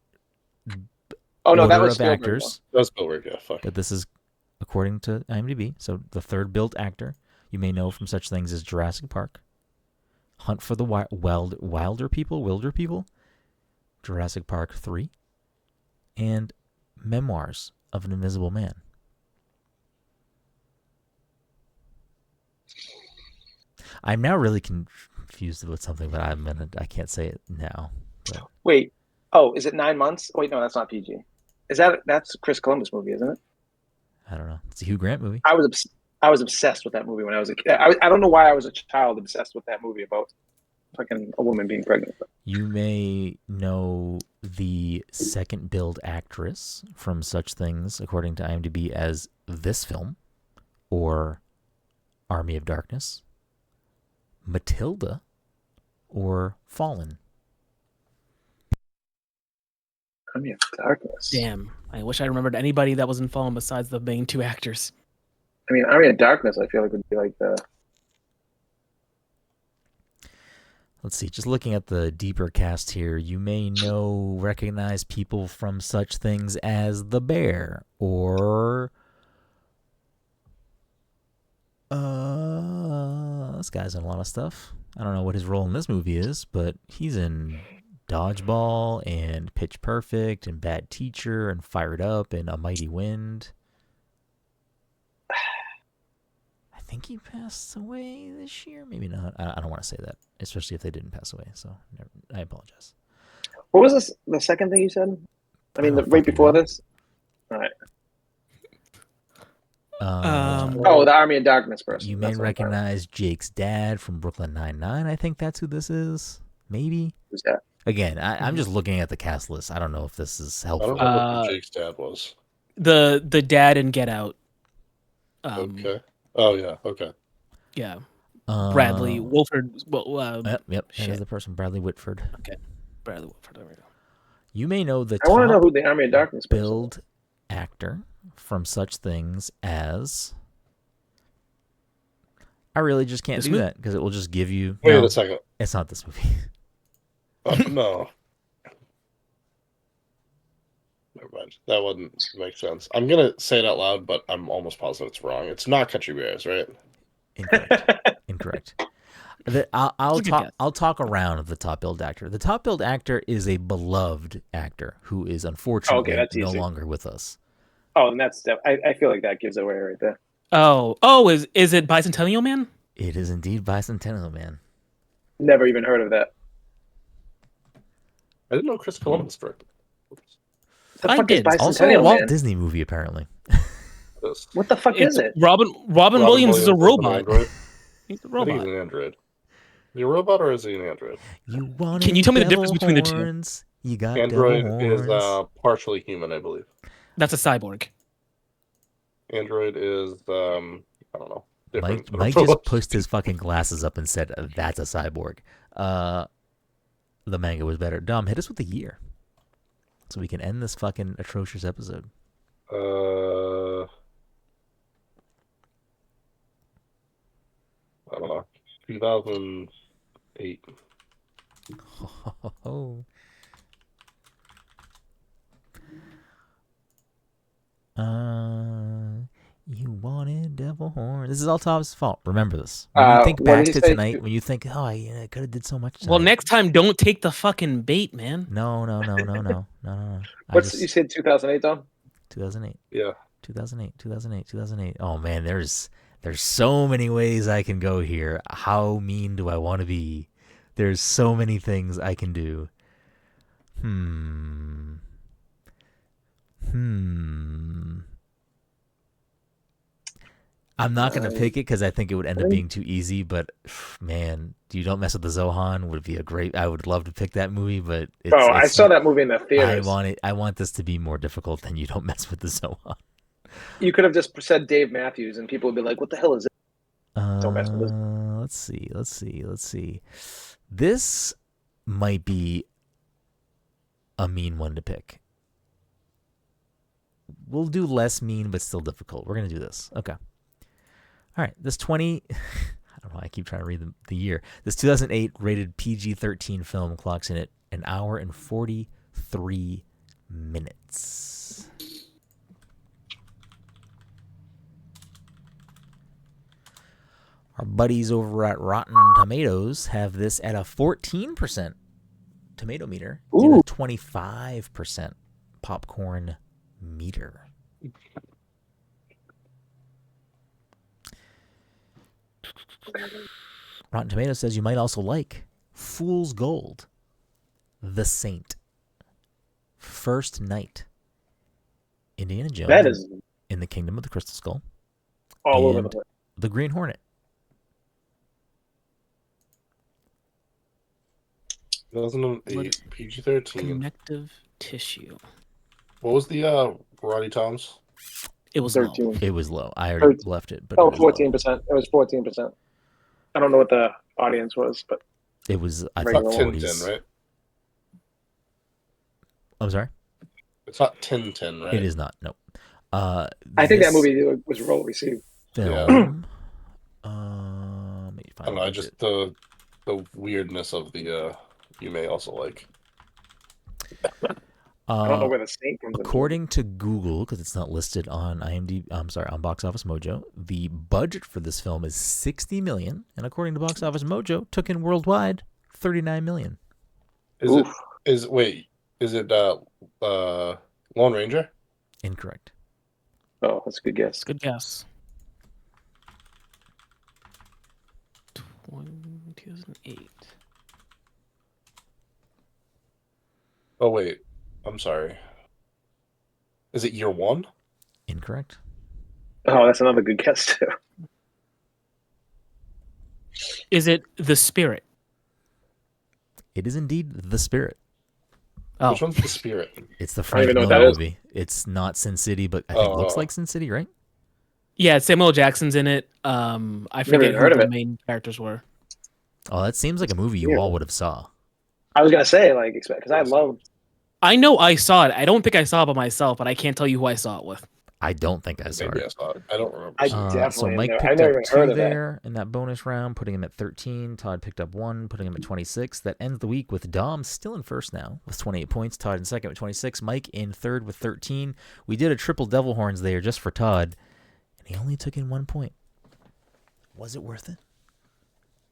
[SPEAKER 4] Oh no, that
[SPEAKER 1] order
[SPEAKER 4] was
[SPEAKER 1] of
[SPEAKER 4] Spielberg,
[SPEAKER 1] actors,
[SPEAKER 3] That's Spielberg, yeah, fuck.
[SPEAKER 1] but this is according to IMDb. So the third build actor you may know from such things as Jurassic Park, Hunt for the Wilder People, Jurassic Park 3, and Memoirs of an Invisible Man. I'm now really confused about something, but I can't say it now. But.
[SPEAKER 4] Wait. Oh, is it 9 months? Wait, no, that's not PG. That's a Chris Columbus movie, isn't it?
[SPEAKER 1] I don't know. It's a Hugh Grant movie.
[SPEAKER 4] I was obsessed with that movie when I was a kid. I don't know why I was a child obsessed with that movie about fucking a woman being pregnant.
[SPEAKER 1] You may know the second build actress from such things, according to IMDb, as this film, or Army of Darkness, Matilda, or Fallen.
[SPEAKER 4] Army of Darkness.
[SPEAKER 2] Damn. I wish I remembered anybody that was in Fallen besides the main 2 actors.
[SPEAKER 4] I mean, Army of Darkness, I feel like would be like the.
[SPEAKER 1] Let's see, just looking at the deeper cast here, you may recognize people from such things as The Bear, or this guy's in a lot of stuff. I don't know what his role in this movie is, but he's in Dodgeball and Pitch Perfect and Bad Teacher and Fired Up and A Mighty Wind. I think he passed away this year. Maybe not. I don't want to say that, especially if they didn't pass away. So I apologize.
[SPEAKER 4] What was this? The second thing you said? I mean,
[SPEAKER 1] Oh,
[SPEAKER 4] right before
[SPEAKER 1] know.
[SPEAKER 4] this. All right.
[SPEAKER 2] Um,
[SPEAKER 4] The Army of Darkness person.
[SPEAKER 1] You may
[SPEAKER 4] That's what I'm talking about.
[SPEAKER 1] recognize Jake's dad from Brooklyn Nine-Nine. I think that's who this is. Maybe.
[SPEAKER 4] Who's that?
[SPEAKER 1] Again, I'm just looking at the cast list. I don't know if this is
[SPEAKER 3] I
[SPEAKER 1] helpful.
[SPEAKER 3] don't know what Jake's dad was.
[SPEAKER 2] the dad in Get Out.
[SPEAKER 3] Okay. Oh, yeah, okay.
[SPEAKER 2] Yeah. Bradley Wilford. Well,
[SPEAKER 1] Yep. That
[SPEAKER 2] shit.
[SPEAKER 1] is the person, Bradley Whitford.
[SPEAKER 2] Bradley Wilford. There we go.
[SPEAKER 1] You may know the
[SPEAKER 4] I want to know
[SPEAKER 1] top
[SPEAKER 4] who the Army of Darkness person is.
[SPEAKER 1] build actor from such things as. I really just can't
[SPEAKER 2] This
[SPEAKER 1] do
[SPEAKER 2] movie?
[SPEAKER 1] that because it will just give you.
[SPEAKER 3] Wait
[SPEAKER 1] No,
[SPEAKER 3] a second.
[SPEAKER 1] it's not this movie.
[SPEAKER 3] Oh, no. Never mind. That wouldn't make sense. I'm going to say it out loud, but I'm almost positive it's wrong. It's not Country Bears, right?
[SPEAKER 1] Incorrect. Incorrect. I'll talk around the top billed actor. The top billed actor is a beloved actor who is unfortunately
[SPEAKER 4] that's
[SPEAKER 1] no
[SPEAKER 4] easy.
[SPEAKER 1] longer with us.
[SPEAKER 4] Oh, and I feel like that gives it away right there.
[SPEAKER 2] Is it Bicentennial Man?
[SPEAKER 1] It is indeed Bicentennial Man.
[SPEAKER 4] Never even heard of that.
[SPEAKER 3] I didn't know Chris Columbus directed.
[SPEAKER 4] The
[SPEAKER 2] I
[SPEAKER 4] fuck
[SPEAKER 2] did.
[SPEAKER 4] is
[SPEAKER 1] Also a
[SPEAKER 4] Bicentennial
[SPEAKER 1] Walt
[SPEAKER 4] Man?
[SPEAKER 1] Disney movie, apparently.
[SPEAKER 3] This.
[SPEAKER 4] What the fuck is it?
[SPEAKER 2] Robin Williams is a
[SPEAKER 3] an
[SPEAKER 2] robot.
[SPEAKER 3] android.
[SPEAKER 2] He's a
[SPEAKER 3] I think he's
[SPEAKER 2] robot.
[SPEAKER 3] an android. Is he a robot or is he an android?
[SPEAKER 2] Can you tell me the difference between the two?
[SPEAKER 1] Horns? You got
[SPEAKER 3] Android
[SPEAKER 1] devil
[SPEAKER 3] is
[SPEAKER 1] horns.
[SPEAKER 3] partially human, I believe.
[SPEAKER 2] That's a cyborg.
[SPEAKER 3] Android is I don't know. Different.
[SPEAKER 1] Mike just pushed his fucking glasses up and said, "That's a cyborg." The manga was better. Dom, hit us with the year, so we can end this fucking atrocious episode.
[SPEAKER 3] I don't know. 2008.
[SPEAKER 1] Oh. You wanted devil horns. This is all Todd's fault. Remember this. When you think
[SPEAKER 4] what
[SPEAKER 1] back
[SPEAKER 4] did he
[SPEAKER 1] to
[SPEAKER 4] say?
[SPEAKER 1] tonight, when you think, oh, I could have did so much tonight.
[SPEAKER 2] Well, next time, don't take the fucking bait, man.
[SPEAKER 1] No.
[SPEAKER 4] You said 2008, Dom?
[SPEAKER 1] 2008.
[SPEAKER 3] Yeah.
[SPEAKER 1] 2008. Oh man, there's so many ways I can go here. How mean do I want to be? There's so many things I can do. I'm not gonna pick it because I think it would end up being too easy. But man, you don't mess with the Zohan would be a great. I would love to pick that movie, but
[SPEAKER 4] I saw that movie in the theaters.
[SPEAKER 1] I want this to be more difficult than you don't mess with the Zohan.
[SPEAKER 4] You could have just said Dave Matthews, and people would be like, "What the hell is it?" Don't mess with this.
[SPEAKER 1] Let's see. This might be a mean one to pick. We'll do less mean, but still difficult. We're gonna do this. Okay. All right. This 20. I don't know. I keep trying to read the year. This 2008 rated PG-13 film clocks in at 1 hour and 43 minutes. Our buddies over at Rotten Tomatoes have this at a 14% tomato meter and a 25% popcorn meter. Rotten Tomatoes says you might also like Fool's Gold, The Saint, First Night, Indiana Jones
[SPEAKER 4] That is
[SPEAKER 1] in the Kingdom of the Crystal Skull,
[SPEAKER 4] all over
[SPEAKER 1] and
[SPEAKER 4] the place.
[SPEAKER 1] The Green Hornet.
[SPEAKER 3] 2008, PG-13.
[SPEAKER 2] Connective tissue.
[SPEAKER 3] What was the Roddy Toms?
[SPEAKER 2] It was low.
[SPEAKER 4] 13.
[SPEAKER 1] It was low. I already left it, but
[SPEAKER 4] Oh,
[SPEAKER 1] it was low.
[SPEAKER 4] 14%. It was 14%. I don't know what the audience was, but
[SPEAKER 1] It was, I
[SPEAKER 4] Right.
[SPEAKER 1] think,
[SPEAKER 3] Not
[SPEAKER 1] 40s.
[SPEAKER 3] Tintin, right?
[SPEAKER 1] I'm sorry?
[SPEAKER 3] It's not Tintin, right?
[SPEAKER 1] It is not. No.
[SPEAKER 4] I think that
[SPEAKER 1] This
[SPEAKER 4] movie was well received.
[SPEAKER 1] film. Let me
[SPEAKER 3] I
[SPEAKER 1] find
[SPEAKER 3] don't know. I
[SPEAKER 1] it.
[SPEAKER 3] just the weirdness of the you may also like.
[SPEAKER 4] I don't know where the Saint comes in.
[SPEAKER 1] According to Google, because it's not listed on IMDb, on Box Office Mojo, the budget for this film is $60 million, and according to Box Office Mojo, took in worldwide $39 million.
[SPEAKER 3] Is it Lone Ranger?
[SPEAKER 1] Incorrect.
[SPEAKER 4] Oh, that's a good guess.
[SPEAKER 2] Good guess. 2008.
[SPEAKER 3] Oh wait, I'm sorry. Is it Year One?
[SPEAKER 1] Incorrect.
[SPEAKER 4] Oh, that's another good guess too.
[SPEAKER 2] Is it The Spirit?
[SPEAKER 1] It is indeed The Spirit.
[SPEAKER 2] Oh,
[SPEAKER 3] Which one's the Spirit?
[SPEAKER 1] It's the
[SPEAKER 4] I don't
[SPEAKER 1] Frank
[SPEAKER 4] even know what
[SPEAKER 1] Miller
[SPEAKER 4] that is.
[SPEAKER 1] movie. It's not Sin City, but I think it looks like Sin City, right?
[SPEAKER 2] yeah. Samuel Jackson's in it. I forget
[SPEAKER 4] even
[SPEAKER 2] who
[SPEAKER 4] heard of
[SPEAKER 2] the
[SPEAKER 4] it.
[SPEAKER 2] main characters were.
[SPEAKER 1] Oh, that seems like a movie you
[SPEAKER 4] Yeah.
[SPEAKER 1] all would have saw.
[SPEAKER 4] I was gonna say because I love.
[SPEAKER 2] I know I saw it. I don't think I saw it by myself, but I can't tell you who I saw it with.
[SPEAKER 1] I don't think I saw
[SPEAKER 3] Maybe I
[SPEAKER 1] it.
[SPEAKER 3] saw it. I don't remember.
[SPEAKER 4] I
[SPEAKER 3] seeing it.
[SPEAKER 1] So
[SPEAKER 4] definitely
[SPEAKER 1] Mike
[SPEAKER 4] never- I
[SPEAKER 1] picked
[SPEAKER 4] never
[SPEAKER 1] up
[SPEAKER 4] even heard
[SPEAKER 1] 2
[SPEAKER 4] of that.
[SPEAKER 1] there in that bonus round, putting him at 13. Todd picked up 1, putting him at 26. That ends the week with Dom still in first now with 28 points. Todd in second with 26. Mike in third with 13. We did a triple devil horns there just for Todd, and he only took in 1 point. Was it worth it?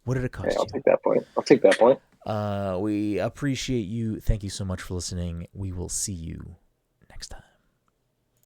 [SPEAKER 1] What did it cost
[SPEAKER 4] I'll
[SPEAKER 1] you?
[SPEAKER 4] take that point. I'll take that point.
[SPEAKER 1] We appreciate you. Thank you so much for listening. We will see you